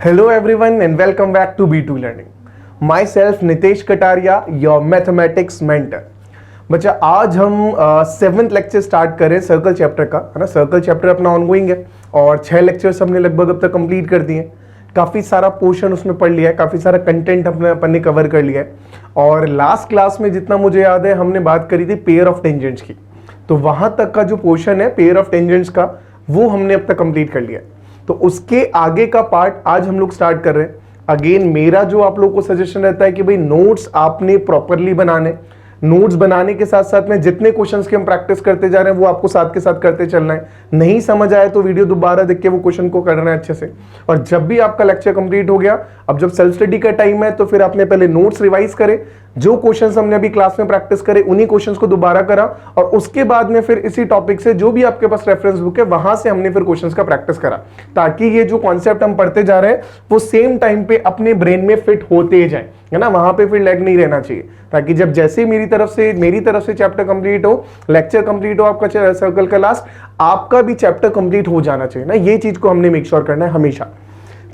Hello everyone and welcome back to B2 Learning. Myself Nitesh Kataria, your mathematics mentor. बच्चा आज हम 7th lecture start करें circle chapter का, है ना। सर्कल चैप्टर अपना ऑनगोइंग है और 6 लेक्चर्स हमने लगभग अब तक कंप्लीट कर दिए। काफ़ी सारा पोर्शन उसमें पढ़ लिया है, काफ़ी सारा कंटेंट अपन ने कवर कर लिया है। और लास्ट क्लास में जितना मुझे याद है हमने बात करी थी पेयर ऑफ टेंजेंट्स की, तो वहां तक का जो पोर्शन है पेयर ऑफ टेंजेंट्स का वो हमने अब तक कंप्लीट कर लिया है। तो उसके आगे का पार्ट आज हम लोग स्टार्ट कर रहे हैं। अगेन मेरा जो आप लोगों को सजेशन रहता है कि भाई नोट्स आपने प्रॉपरली बनाने, नोट्स बनाने के साथ साथ में जितने क्वेश्चंस की हम प्रैक्टिस करते जा रहे हैं वो आपको साथ के साथ करते चलना है। नहीं समझ आए तो वीडियो दोबारा देख के वो क्वेश्चन को करना है अच्छे से। और जब भी आपका लेक्चर कंप्लीट हो गया, अब जब सेल्फ स्टडी का टाइम है तो फिर आपने पहले नोट्स रिवाइज करे, जो क्वेश्चंस हमने अभी क्लास में प्रैक्टिस करे उन्हीं क्वेश्चंस को दोबारा करा, और उसके बाद में फिर इसी टॉपिक से जो भी आपके पास रेफरेंस बुक है वहां से हमने फिर क्वेश्चंस का प्रैक्टिस करा, ताकि ये जो कॉन्सेप्ट हम पढ़ते जा रहे हैं वो सेम टाइम पे अपने ब्रेन में फिट होते जाए, है ना। वहां पे फिर लैग नहीं रहना चाहिए, ताकि जब जैसे मेरी तरफ से चैप्टर कंप्लीट हो, लेक्चर कंप्लीट हो आपका सर्कल का लास्ट, आपका भी चैप्टर कंप्लीट हो जाना चाहिए ना। ये चीज को हमने मेक श्योर करना है हमेशा।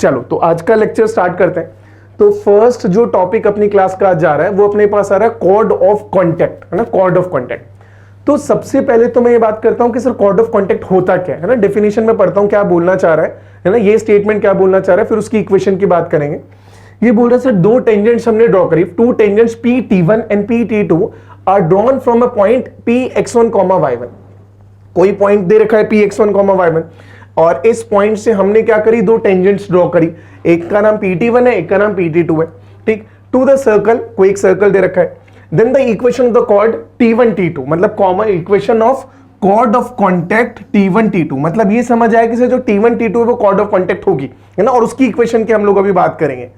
चलो तो आज का लेक्चर स्टार्ट करते हैं। तो फर्स्ट जो टॉपिक अपनी क्लास का आज जा रहा है वो अपने पास आ रहा है कॉर्ड ऑफ कॉन्टैक्ट, है ना। Chord of contact. तो सबसे पहले तो मैं ये बात करता हूं कि सर कॉर्ड ऑफ कॉन्टैक्ट होता क्या है ना। डेफिनेशन में पढ़ता हूं क्या बोलना चाह रहा है ना, ये स्टेटमेंट क्या बोलना चाह रहा है, फिर उसकी इक्वेशन की बात करेंगे। ये बोल रहा है सर दो टेंजेंट्स हमने ड्रॉ करी, two tangents P_T1 and P_T2 are drawn from a point Px1, y1। कोई पॉइंट दे रखा है Px1, y1, और इस पॉइंट से हमने क्या करी, दो टेंजेंट्स ड्रॉ करी। एक का नाम P_T1 है, एक का नाम P_T2 है, ठीक। टू द सर्कल, कोई एक सर्कल दे रखा है। Then the equation of the chord T1, T2, मतलब common equation of chord of contact T1, T2, मतलब ये समझ आया कि जो T1, T2 है वो कॉर्ड ऑफ कॉन्टैक्ट होगी, है ना। और उसकी इक्वेशन की हम लोग अभी बात करेंगे।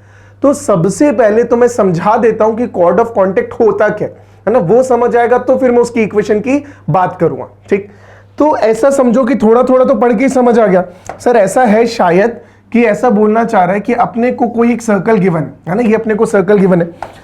तो सबसे पहले तो मैं समझा देता हूं कि कॉर्ड ऑफ कॉन्टैक्ट होता क्या है ना, वो समझ आएगा तो फिर मैं उसकी इक्वेशन की बात करूंगा, ठीक। तो ऐसा समझो कि थोड़ा थोड़ा तो पढ़ के समझ आ गया। सर ऐसा है शायद कि ऐसा बोलना चाह रहा है कि अपने को कोई एक सर्कल गिवन है ना, ये अपने को सर्कल गिवन है।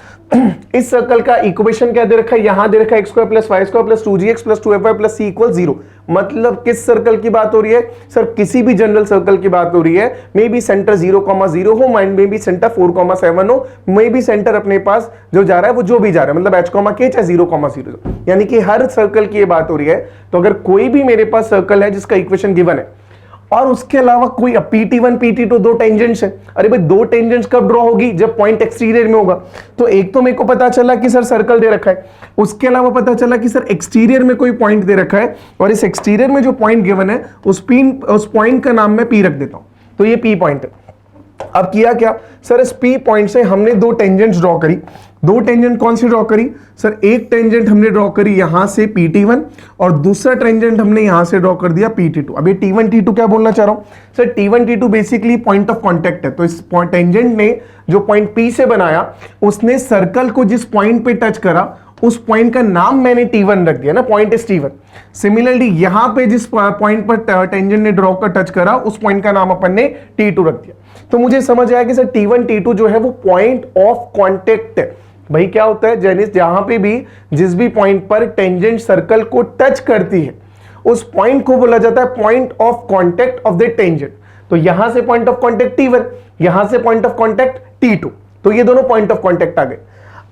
इस सर्कल का इक्वेशन क्या दे रखा है, यहां दे रखा है x² + y² + 2gx + 2fy + c = 0। मतलब किस सर्कल की बात हो रही है सर, किसी भी जनरल सर्कल की बात हो रही है। मे बी सेंटर 0,0 हो, माइंड में भी सेंटर 4,7 हो, मे बी सेंटर अपने पास जो जा रहा है वो जो भी जा रहा है, मतलब h,k चाहे 0,0, यानी कि हर सर्कल की ये बात हो रही है। तो अगर कोई भी मेरे पास सर्कल है जिसका इक्वेशन गिवन है और उसके अलावा कोई P_T1, P_T2 दो टेंजेंट्स हैं, अरे भाई दो टेंजेंट्स कब ड्रॉ होगी, जब पॉइंट एक्सटीरियर में होगा। तो एक तो मेरे को पता चला कि सर सर्कल दे रखा है, उसके अलावा पता चला कि सर एक्सटीरियर में कोई पॉइंट दे रखा है, और इस एक्सटीरियर में जो पॉइंट गिवन है उस पॉइंट का नाम मैं P रख देता हूं। तो ये P पॉइंट है। अब किया क्या सर, इस P पॉइंट से हमने दो टेंजेंट्स ड्रॉ करी। दो टेंजेंट कौन सी ड्रॉ करी सर, एक टेंजेंट हमने ड्रॉ करी यहां से P_T1 और दूसरा टेंजेंट हमने यहां से ड्रॉ कर दिया P_T2। अब ये T1, T2 क्या बोलना चाह रहा हूं sir, T1, T2 basically point of contact है। तो इस टेंजेंट ने जो पॉइंट P से बनाया, उसने सर्कल को जिस पॉइंट पे टच करा उस पॉइंट का नाम मैंने T1 रख दिया ना, पॉइंट इज T1। सिमिलरली यहां पे जिस पॉइंट पर टेंजेंट ने ड्रॉ कर टच करा उस पॉइंट का नाम अपन ने T2 रख दिया। तो मुझे समझ आया कि सर T1, T2 जो है वो पॉइंट ऑफ कांटेक्ट है। भाई क्या होता है जेनिस, जहां पे भी जिस भी पॉइंट पर टेंजेंट सर्कल को टच करती है उस पॉइंट को बोला जाता है point of contact of the tangent. तो यहां से पॉइंट ऑफ कांटेक्ट T1, यहां से पॉइंट ऑफ कांटेक्ट T2, तो ये दोनों पॉइंट ऑफ कांटेक्ट आ गए।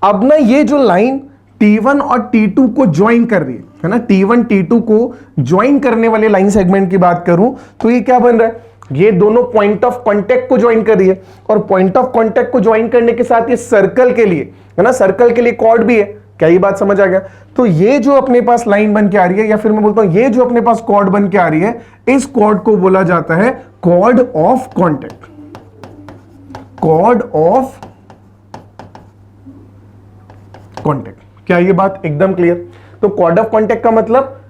अब ना ये जो लाइन T1 और T2 को ज्वाइन कर रही है ना, T1 T2 को ज्वाइन करने वाले लाइन सेगमेंट की बात करूं तो ये क्या बन रहा है, ये दोनों पॉइंट ऑफ कांटेक्ट को ज्वाइन कर रही है। और पॉइंट ऑफ कांटेक्ट को ज्वाइन करने के साथ ये सर्कल के लिए, है ना, सर्कल के लिए कॉर्ड भी है। क्या ये बात समझ आ गया। तो ये जो अपने पास लाइन बन के आ रही है, या फिर मैं बोलता हूं ये जो अपने पास कॉर्ड बन के आ रही है, इस कॉर्ड को बोला जाता है chord of contact. Chord of contact. क्या ये बात एकदम क्लियर। तो कॉर्ड ऑफ कांटेक्ट का मतलब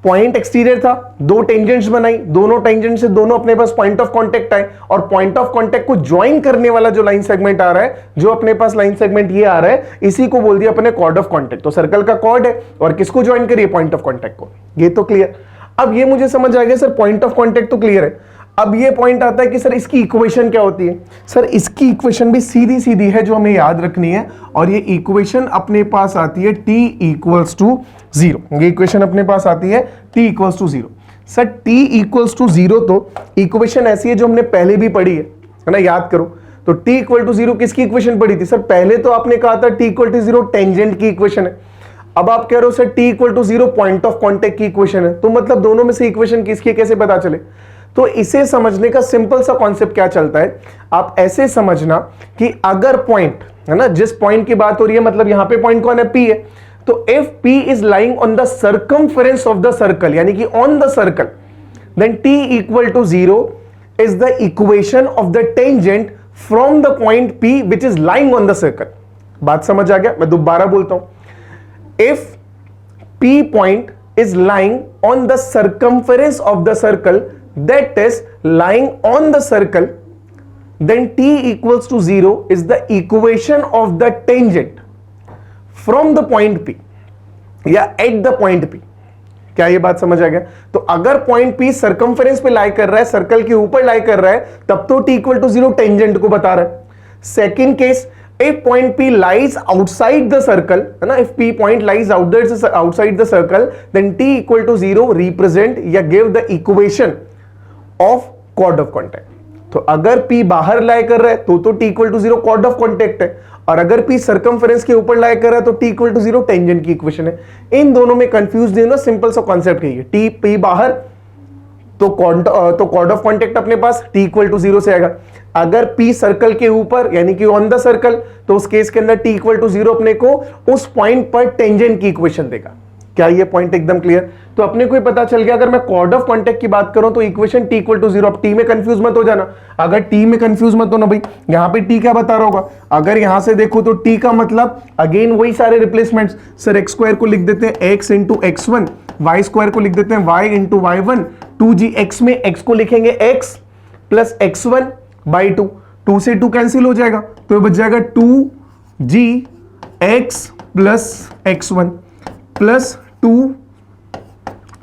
पॉइंट एक्सटीरियर था, दो टेंजेंट्स बनाई, दोनों टेंजेंट से दोनों अपने पास पॉइंट ऑफ कांटेक्ट आए, और पॉइंट ऑफ कांटेक्ट को ज्वाइन करने वाला जो लाइन सेगमेंट आ रहा है, जो अपने पास लाइन सेगमेंट ये आ रहा है, इसी को बोल दिया अपने कॉर्ड ऑफ कांटेक्ट। तो सर्कल का कॉर्ड है और किसको ज्वाइन करिए, पॉइंट ऑफ कांटेक्ट को। ये तो क्लियर। अब ये मुझे समझ आ गया सर पॉइंट ऑफ कांटेक्ट तो क्लियर है। अब ये पॉइंट आता है कि सर इसकी इक्वेशन क्या होती है। सर इसकी इक्वेशन भी सीधी सीधी है जो हमें याद रखनी है, और ये इक्वेशन अपने पास आती है t = 0। ये इक्वेशन अपने पास आती है t = 0। सर t = 0 तो इक्वेशन ऐसी है जो हमने पहले भी पढ़ी है, है ना, याद करो। तो t इक्वल टू 0 किसकी इक्वेशन पड़ी थी सर? पहले तो आपने कहा था t इक्वल टू 0 टेंजेंट की इक्वेशन है, अब आप कह रहे हो sir t equal to 0 point of contact की इक्वेशन है। तो मतलब दोनों में से इक्वेशन किसकी है कैसे पता चले? तो इसे समझने का सिंपल सा कॉन्सेप्ट क्या चलता है, आप ऐसे समझना कि अगर पॉइंट है ना, जिस पॉइंट की बात हो रही है, मतलब यहां पे पॉइंट कौन है? P है। तो if P is lying on the circumference of the circle, यानी कि on the circle, then t equal to 0 is the equation of the tangent from the point P which is lying on the circle. बात समझ आ गया? मैं दोबारा बोलता हूं, if P point is lying on the circumference of the circle that is lying on the circle, then t equals to 0 is the equation of the tangent from the point P या at the point P। क्या ये बात समझ आ गया? तो अगर point P circumference पे लाई कर रहा है, सर्कल के ऊपर लाई कर रहा है, तब तो t इक्वल टू 0 टेंजेंट को बता रहा है। Second case, if point P lies outside the circle, है ना, if P point lies outside the circle, then t equal to 0 represent या give the equation of chord of contact। तो अगर P बाहर लाई कर रहा है तो t equal to 0 chord of contact है, और अगर P सर्कमफेरेंस के ऊपर लाई कर रहा है तो t equal to 0 टेंजेंट की इक्वेशन है। इन दोनों में कंफ्यूज नहीं होना, सिंपल सा कॉन्सेप्ट है, t P बाहर तो कॉर्ड ऑफ कॉन्टेक्ट अपने पास t इक्वल टू 0 से आएगा। अगर P सर्कल के ऊपर यानी कि ऑन द सर्कल, तो उस केस के अंदर t इक्वल टू 0 अपने को उस पॉइंट पर टेंजेंट की इक्वेशन देगा। क्या ये पॉइंट एकदम क्लियर? तो अपने को पता चल गया, अगर मैं कॉर्ड ऑफ कॉन्टेक्ट की बात करूं तो इक्वेशन t इक्वल टू 0। अब t में कंफ्यूज मत हो जाना, अगर t में कंफ्यूज मत हो ना भाई, यहां पे t क्या बता रहा होगा? अगर यहां से देखो तो t का मतलब अगेन वही सारे रिप्लेसमेंट्स, सर x स्क्वायर को लिख देते हैं x into x1, y square को लिख देते हैं y into y1, 2g, x में x को लिखेंगे x प्लस x1 बाई 2, 2 से 2 कैंसिल हो जाएगा, तो बच जाएगा 2g x plus x1 plus 2,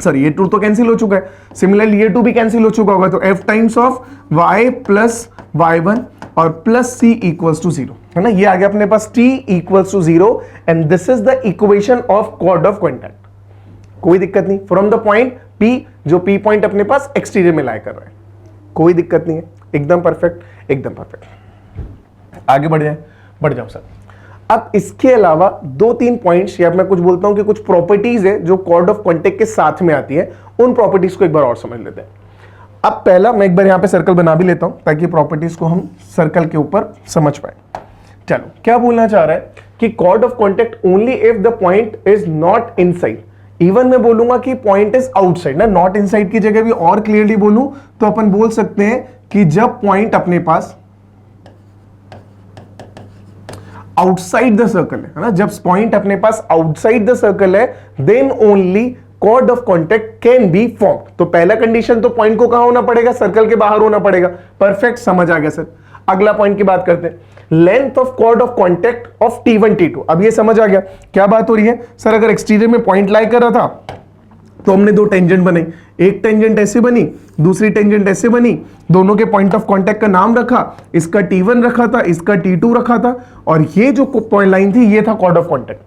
sorry ये 2 तो कैंसिल हो चुका है, सिमिलरली ये 2 भी कैंसिल हो चुका होगा, तो f times of y plus y1 और प्लस c इक्वल्स टू 0, है ना। ये आ गया अपने पास t equals to 0 and this is the equation of chord of contact. कोई दिक्कत नहीं, फ्रॉम द पॉइंट P, जो P पॉइंट अपने पास एक्सटीरियर में लाई कर रहा है, कोई दिक्कत नहीं है, एकदम परफेक्ट, एकदम परफेक्ट। आगे बढ़ जाओ सर। अब इसके अलावा 2-3 पॉइंट्स या मैं कुछ बोलता हूं कि कुछ प्रॉपर्टीज है जो कॉर्ड ऑफ कॉन्टेक्ट के साथ में आती है, उन प्रॉपर्टीज को एक बार और समझ लेते हैं। अब पहला मैं एक बार यहां पे सर्कल बना भी लेता हूं ताकि प्रॉपर्टीज को हम सर्कल के ऊपर समझ पाए। चलो, क्या बोलना चाह रहा है कि chord of contact only if the point is not inside. Even मैं बोलूंगा कि पॉइंट इज आउटसाइड ना, नॉट इनसाइड की जगह भी और क्लियरली बोलूं तो अपन बोल सकते हैं कि जब पॉइंट अपने पास आउटसाइड द सर्कल है ना, जब पॉइंट अपने पास आउटसाइड द सर्कल है, then only chord of contact can be formed. तो पहला कंडीशन तो पॉइंट को कहां होना पड़ेगा? सर्कल के बाहर होना पड़ेगा। परफेक्ट, समझ आ गया सर। अगला पॉइंट की बात करते हैं, length of chord of contact of T1 T2। अब ये समझ आ गया क्या बात हो रही है? सर अगर एक्सटीरियर में पॉइंट लाई कर रहा था तो हमने 2 टेंजेंट बनाई, एक टेंजेंट ऐसे बनी, दूसरी टेंजेंट ऐसे बनी, दोनों के पॉइंट ऑफ कांटेक्ट का नाम रखा, इसका T1 रखा था, इसका T2 रखा था, और ये जो पॉइंट लाइन थी ये था कॉर्ड ऑफ कांटेक्ट।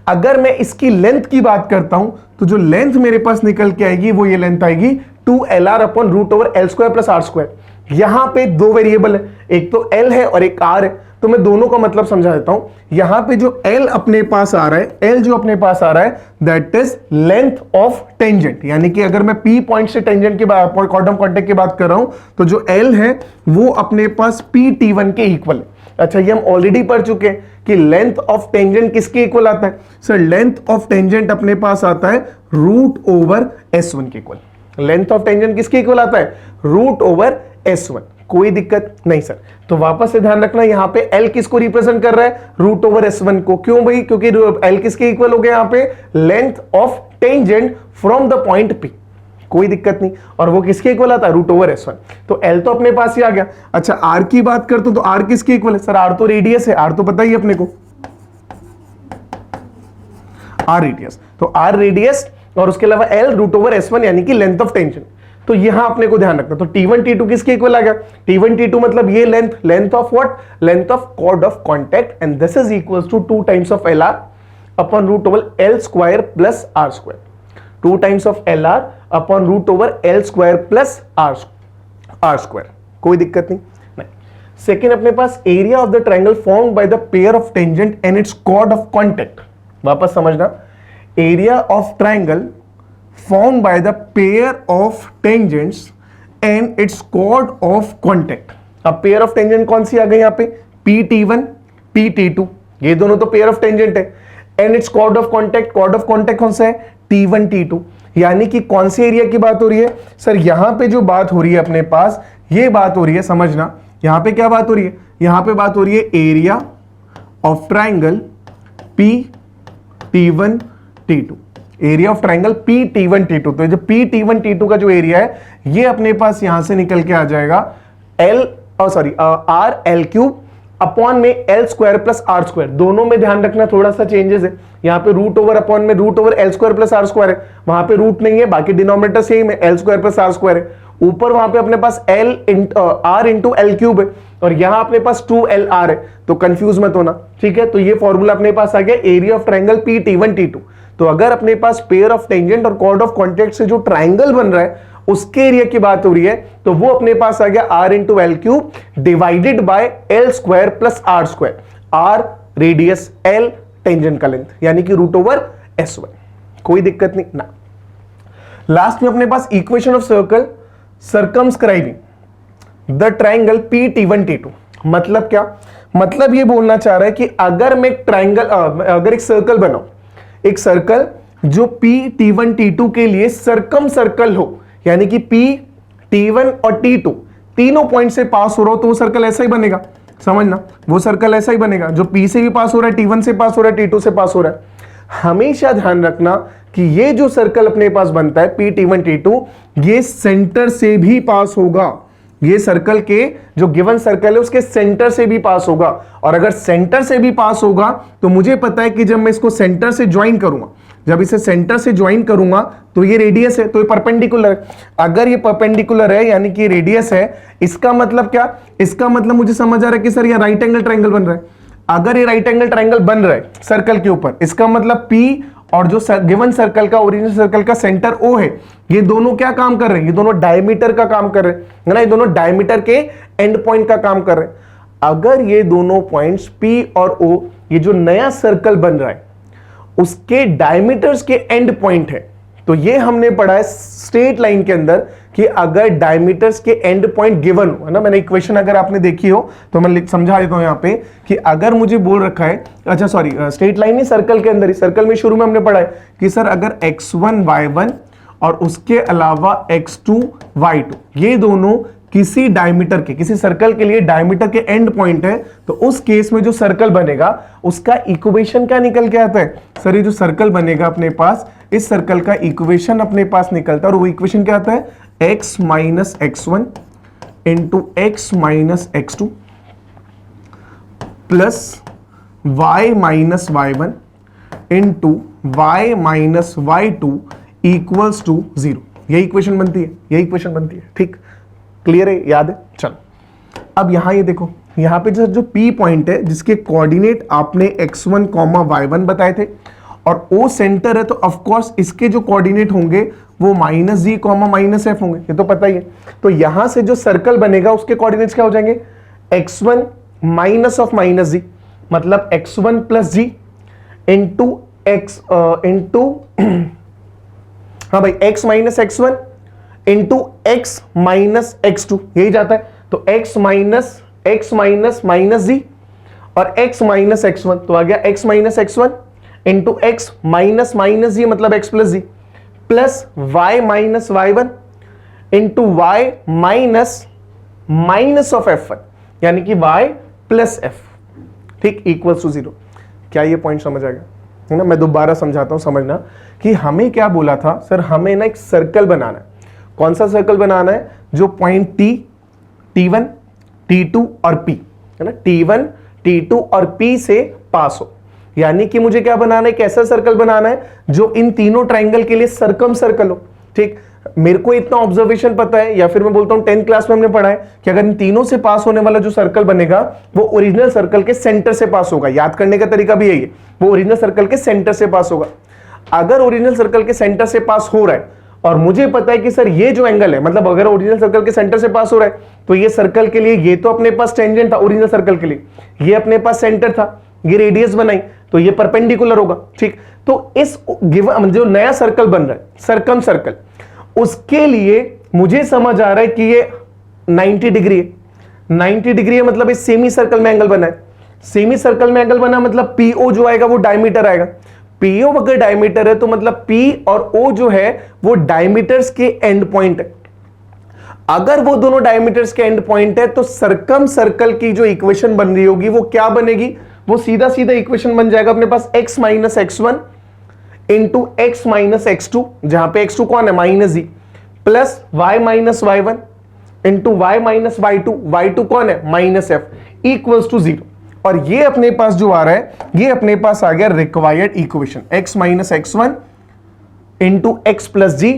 अगर मैं इसकी लेंथ की बात करता हूं तो जो लेंथ मेरे पास निकल के आएगी वो ये लेंथ आएगी 2LR upon root over L square plus R square. यहां पे 2 वेरिएबल है, एक तो L है और एक R है, तो मैं दोनों का मतलब समझा देता हूं। यहां पे जो L अपने पास आ रहा है, L जो अपने पास आ रहा है, that is length of tangent, यानी कि अगर मैं P पॉइंट से टेंजेंट की बात, कॉर्ड ऑफ कांटेक्ट की बात कर रहा हूं, तो जो L है वो अपने पास PT1 के इक्वल है। अच्छा, ये हम ऑलरेडी पढ़ चुके हैं कि लेंथ ऑफ टेंजेंट किसके इक्वल आता है? सर लेंथ ऑफ टेंजेंट अपने पास आता है रूट ओवर S1 के इक्वल। लेंथ ऑफ टेंजेंट किसके इक्वल आता है? Root over S1। कोई दिक्कत नहीं सर। तो वापस से ध्यान रखना, यहां पे L किसको रिप्रेजेंट कर रहा है? रूट ओवर S1 को। क्यों भाई? क्योंकि L किसके इक्वल हो गया यहां पे? Length of tangent from the point P। कोई दिक्कत नहीं, और वो किसके इक्वल आता है? Root over S1। तो L तो अपने पास ही आ गया। अच्छा, R की बात करते हो तो R किसके इक्वल है? सर R तो रेडियस है, R तो पता ही अपने को, R रेडियस, तो R रेडियस और उसके अलावा L रूट ओवर S1 यानी कि लेंथ ऑफ टेंजेंट। तो यहां अपने को ध्यान रखना, तो T1 T2 किसके इक्वल आ गया? T1 T2 मतलब ये length, length of what? Length of chord of contact, and this is equals to 2 times of LR upon root over L square plus R square. 2 times of LR upon root over L square plus R square. कोई दिक्कत नहीं। Second अपने पास area of the triangle formed by the pair of tangent and its chord of contact. वापस समझना, area of triangle formed by the pair of tangents and its chord of contact. अब pair of tangent कौन सी आ गई यहां पे, PT1 PT2, ये दोनों तो पेयर ऑफ टेंजेंट है। And its chord of contact, chord of contact कौन सा है, T1 T2। यानी कि कौन से एरिया की बात हो रही है सर, यहां पे जो बात हो रही है अपने पास, ये बात हो रही है, समझना यहां पे क्या बात हो रही है, यहां पे बात हो रही है area of triangle PT1 T2, area of triangle PT1 T2। तो जो PT1 T2 का जो एरिया है ये अपने पास यहां से निकल के आ जाएगा R(L3) अपॉन में L² प्लस R²। दोनों में ध्यान रखना थोड़ा सा चेंजेस है, यहाँ पे रूट ओवर अपॉन में root over L² plus R² है, वहां पे रूट नहीं है, बाकी डिनोमिनेटर सेम है, L² प्लस R² है। ऊपर वहां पे अपने पास R इंटू L³ है और यहां अपने पास 2LR है, तो कंफ्यूज मत होना, ठीक है। तो ये फॉर्मूला अपने पास आ गया area of triangle PT1 T2। तो अगर अपने पास पेयर ऑफ टेंजेंट और कॉर्ड ऑफ कॉन्टेक्ट से जो ट्राइंगल बन रहा है उसके एरिया की बात हो रही है, तो वो अपने पास आ गया R into L³ divided by L² plus R²। R radius, L tangent का लेंथ, यानी कि रूट ओवर S1। कोई दिक्कत नहीं ना। लास्ट में अपने पास equation of circle circumscribing the triangle PT1 T2। मतलब क्या, मतलब ये बोलना चाह रहा है कि अगर मैं एक ट्राइंगल अगर एक सर्कल बनाऊं, एक सर्कल जो PT1 T2 के लिए सर्कम सर्कल हो, यानी कि T1 और T2 तीनों पॉइंट से पास हो रहा हो, तो वो सर्कल ऐसा ही बनेगा। समझना, वो सर्कल ऐसा ही बनेगा, जो P से भी पास हो रहा है, T1 से पास हो रहा है, T2 से पास हो रहा है। हमेशा ध्यान रखना कि ये जो सर्कल अपने पास बनता है PT1 T2, ये सेंटर से भी पास होगा। ये सर्कल के जो गिवन सर्कल है उसके सेंटर से भी पास होगा, और अगर सेंटर से भी पास होगा तो मुझे पता है कि जब मैं इसको सेंटर से ज्वाइन करूंगा, जब इसे सेंटर से ज्वाइन करूंगा तो ये रेडियस है, तो ये परपेंडिकुलर है। अगर ये परपेंडिकुलर है यानी कि रेडियस है, इसका मतलब क्या, इसका मतलब मुझे समझ आ रहा है कि सर ये राइट एंगल ट्रायंगल बन रहा है। अगर ये राइट एंगल ट्रायंगल बन रहा है सर्कल के ऊपर, इसका मतलब P और जो गिवन सर्कल का ओरिजिनल सर्कल का सेंटर O है, ये दोनों क्या काम कर रहे हैं, ये दोनों डायमीटर का काम कर रहे हैं, है ना, ये दोनों डायमीटर के एंड पॉइंट का काम कर रहे हैं। अगर ये दोनों पॉइंट्स P और O, ये जो नया सर्कल बन रहा है उसके डायमीटर्स के एंड पॉइंट है, तो ये हमने पढ़ा है स्ट्रेट लाइन के अंदर कि अगर डायमीटर्स के एंड पॉइंट गिवन हो, है ना, मैंने इक्वेशन अगर आपने देखी हो तो मैं समझा देता हूं यहां पे कि अगर मुझे बोल रखा है, अच्छा सॉरी स्ट्रेट लाइन नहीं, सर्कल के अंदर ही, सर्कल में शुरू में हमने पढ़ा है कि सर अगर x1 y1 और उसके अलावा x2 y2 ये दोनों किसी डायमीटर के, किसी सर्कल के लिए डायमीटर के एंड पॉइंट है, तो उस केस में जो सर्कल बनेगा उसका इक्वेशन क्या निकल के आता है सर, ये जो सर्कल बनेगा अपने पास, इस सर्कल का इक्वेशन अपने पास निकलता है, और वो इक्वेशन क्या आता है, x minus x1 into x minus x2 plus y minus y1 into y minus y2 equals to 0। यही इक्वेशन बनती है, यही इक्वेशन बनती है, ठीक, क्लियर है, याद है। चलो अब यहां ये देखो, यहां पे जो P पॉइंट है जिसके कोऑर्डिनेट आपने x1, y1 बताए थे, और O सेंटर है, तो ऑफ कोर्स इसके जो कोऑर्डिनेट होंगे वो -g, -f होंगे, ये तो पता ही है। तो यहां से जो सर्कल बनेगा उसके कोऑर्डिनेट्स क्या हो जाएंगे, x1 माइनस ऑफ -g, मतलब x1 plus g into x into हाँ भाई x minus x1 into x minus x2, यही जाता है। तो x माइनस माइनस जी और x माइनस x1, तो आ गया x minus x1 into x minus minus g मतलब x plus g, plus y minus y1 into y minus minus of f1, यानी कि y प्लस f, ठीक, इक्वल्स टू 0। क्या ये पॉइंट समझ आ गया, है ना। मैं दोबारा समझाता हूं, समझना कि हमें क्या बोला था सर, हमें ना एक सर्कल बनाना है। कौन सा सर्कल बनाना है, जो पॉइंट T1, T2 और P, है ना, T1, T2 और P से पास हो। यानी कि मुझे क्या बनाना है, एक ऐसा सर्कल बनाना है जो इन तीनों ट्राइंगल के लिए सर्कम सर्कल हो, ठीक। मेरे को इतना ऑब्जर्वेशन पता है, या फिर मैं बोलता हूं 10th क्लास में हमने पढ़ा है कि अगर इन तीनों से पास होने वाला जो सर्कल बनेगा वो ओरिजिनल सर्कल के सेंटर से पास होगा। याद करने का तरीका भी यही है, वो ओरिजिनल सर्कल के सेंटर से पास होगा। अगर ओरिजिनल सर्कल के सेंटर से पास हो रहा है और मुझे पता है कि सर ये जो एंगल है, मतलब अगर ओरिजिनल सर्कल के सेंटर से पास हो रहा है तो ये सर्कल के लिए ये तो अपने पास टेंजेंट था ओरिजिनल सर्कल के लिए, ये अपने पास सेंटर था, ये रेडियस बनाई तो ये परपेंडिकुलर होगा। ठीक, तो इस गिवन जो नया सर्कल बन रहा है सर्कम सर्कल, उसके लिए मुझे समझ आ रहा है कि ये 90 डिग्री है। 90 डिग्री है मतलब इस सेमी सर्कल में एंगल बना है। सेमी सर्कल में एंगल बना मतलब पीओ जो आएगा वो डायमीटर आएगा। पीओ अगर डायमीटर है तो मतलब पी और ओ जो है वो डायमीटर्स के एंड पॉइंट है। अगर वो दोनों डायमीटर्स के एंड पॉइंट है तो सर्कम सर्कल की जो इक्वेशन बन रही होगी वो क्या बनेगी, वो सीधा सीधा इक्वेशन बन जाएगा अपने पास x minus x1 into x minus x2, जहां पे x2 कौन है minus g, plus y minus y1 into y minus y2, y2 कौन है माइनस f, इक्वल्स टू 0। और ये अपने पास जो आ रहा है ये अपने पास आ गया required equation x minus x1 into x plus g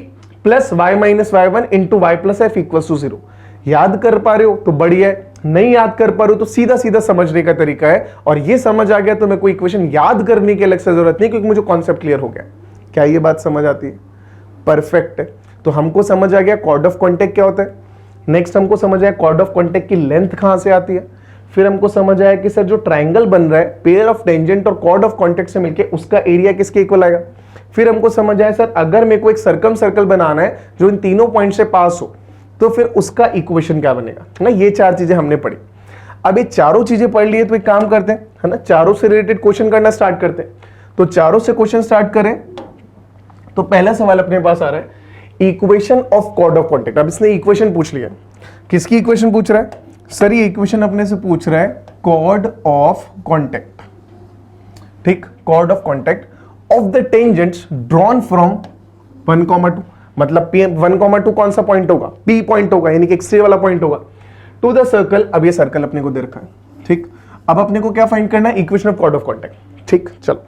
plus y minus y1 into y plus f equals to 0। याद कर पा रहे हो तो बढ़िया है, नहीं याद कर पा रहे हो तो सीधा सीधा समझने का तरीका है। और ये समझ आ गया तो मेरे को इक्वेशन याद करने की अलग से जरूरत नहीं, क्योंकि मुझे कॉन्सेप्ट क्लियर हो गया। क्या ये बात समझ आती है? परफेक्ट है। तो हमको समझ आ गया कॉर्ड ऑफ कॉन्टेक्ट क्या होता है। नेक्स्ट हमको समझ आया कॉर्ड ऑफ कॉन्टेक्ट की लेंथ कहां से आती है। फिर हमको समझ आया कि सर जो ट्राइंगल बन रहा है पेयर ऑफ टेंजेंट और कॉर्ड ऑफ कॉन्टेक्ट से मिलके उसका एरिया किसके इक्वल आएगा। फिर हमको समझ आया सर अगर मेरे को एक सर्कम सर्कल बनाना है जो इन तीनों पॉइंट से पास हो तो फिर उसका इक्वेशन क्या बनेगा ना। ये चार चीजें हमने पढ़ी। अब ये चारों चीजें पढ़ लिए तो एक काम करते हैं है ना, चारों से रिलेटेड क्वेश्चन करना स्टार्ट करते हैं। तो चारों से क्वेश्चन स्टार्ट करें तो पहला सवाल अपने पास आ रहा है equation of chord of contact. अब इसने इक्वेशन पूछ लिया, किसकी इक्वेशन पूछ रहा है सर, ये इक्वेशन अपने से पूछ रहा है कॉर्ड ऑफ कॉन्टेक्ट। ठीक, chord of contact of the tangents drawn from 1,2, मतलब P1,2 कौन सा पॉइंट होगा, P पॉइंट होगा, यानी कि एक्स वाला पॉइंट होगा, टू द सर्कल। अब ये सर्कल अपने को दे रखा है। ठीक, अब अपने को क्या फाइंड करना है, equation of chord of contact. ठीक, चलो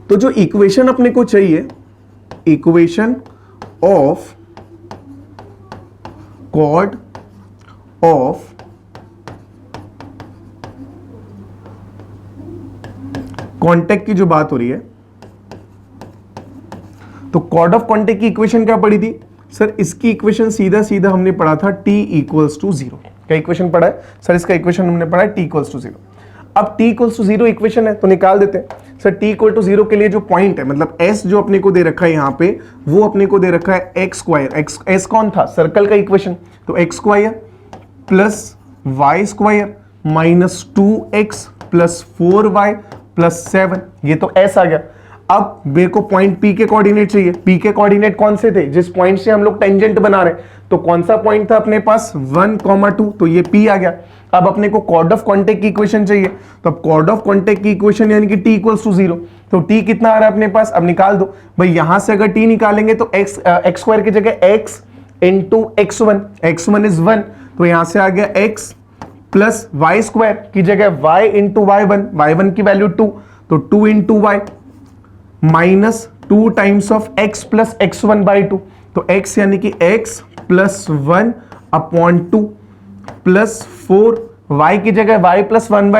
तो जो इक्वेशन अपने को चाहिए, equation of chord of contact की जो बात हो रही है, तो कॉर्ड ऑफ कॉन्टेक्ट की इक्वेशन क्या पड़ी थी सर, इसकी इक्वेशन सीधा सीधा हमने पढ़ा था t इक्वल्स टू 0। क्या इक्वेशन पढ़ा है सर, इसका इक्वेशन हमने पढ़ा है t इक्वल्स टू 0। अब t इक्वल्स टू 0 इक्वेशन है तो निकाल देते हैं सर। t इक्वल टू 0 के लिए जो पॉइंट है, मतलब s जो अपने को दे रखा है यहां पे, वो अपने को दे रखा है x स्क्वायर। s कौन था, सर्कल का इक्वेशन, तो x square plus y square minus 2x plus 4y plus 7, ये तो s आ गया। अब मेरे को पॉइंट P के कोऑर्डिनेट चाहिए। P के कोऑर्डिनेट कौन से थे, जिस पॉइंट से हम लोग टेंजेंट बना रहे हैं, तो कौन सा पॉइंट था अपने पास 1,2, तो ये P आ गया। अब अपने को कॉर्ड ऑफ कॉन्टेक्ट की इक्वेशन चाहिए, तो अब कॉर्ड ऑफ कॉन्टेक्ट की इक्वेशन यानी कि t इक्वल्स टू 0, तो t कितना आ रहा है अपने पास, अब निकाल दो भाई। यहां से अगर t निकालेंगे तो x स्क्वायर की जगह x इंटू x1 इज 1, तो यहां से आ गया x प्लस वाई स्क्वायर की जगह y इंटू y1 की वैल्यू 2, तो 2 into y minus 2 times of x plus x1 by 2, तो x यानी कि x प्लस 1 अपॉन 2 प्लस 4, y की जगह y प्लस 1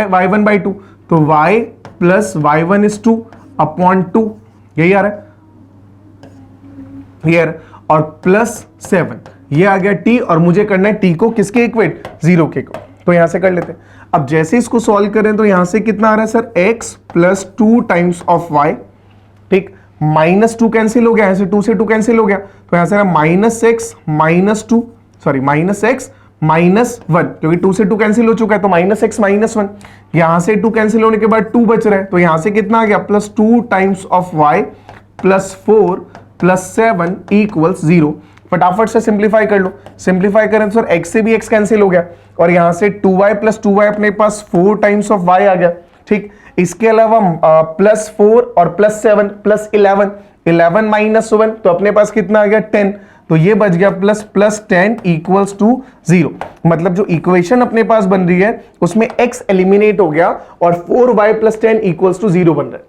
बाई 2, तो y plus y1 is 2 upon 2, यही आ रहा है ये, और प्लस 7, ये आ गया t, और मुझे करना है t को किसके इक्वेट, 0 के इक्वेट, तो यहां से कर लेते हैं। अब जैसे इसको सॉल्व करें तो यहां से कितना आ रहा है sir, x plus 2 times of y। ठीक, माइनस 2 कैंसिल हो गया, ऐसे 2 से 2 कैंसिल हो गया, तो यहां से minus x minus 2, sorry minus x minus 1, क्योंकि 2 से 2 कैंसिल हो चुका है, तो माइनस एक्स माइनस 1, यहां से 2 कैंसिल होने के बाद 2 बच रहा है, तो यहां से कितना आ गया, plus 2 times of y plus 4 plus 7 equals 0। फटाफट से सिंप्लीफाई कर लो, सिंप्लीफाई करें तो सर x से भी x कैंसिल हो गया, और यहां से 2y प्लस 2y अपने पास 4 टाइम्स ऑफ y आ गया। ठीक, इसके अलावा प्लस 4 और प्लस 7 प्लस 11 माइनस 1, तो अपने पास कितना आ गया 10, तो ये बच गया प्लस 10 इक्वल्स टू 0। मतलब जो इक्वेशन अपने पास बन रही है उसमें x एलिमिनेट हो गया और 4y प्लस 10 इक्वल्स टू 0 बन रहा है।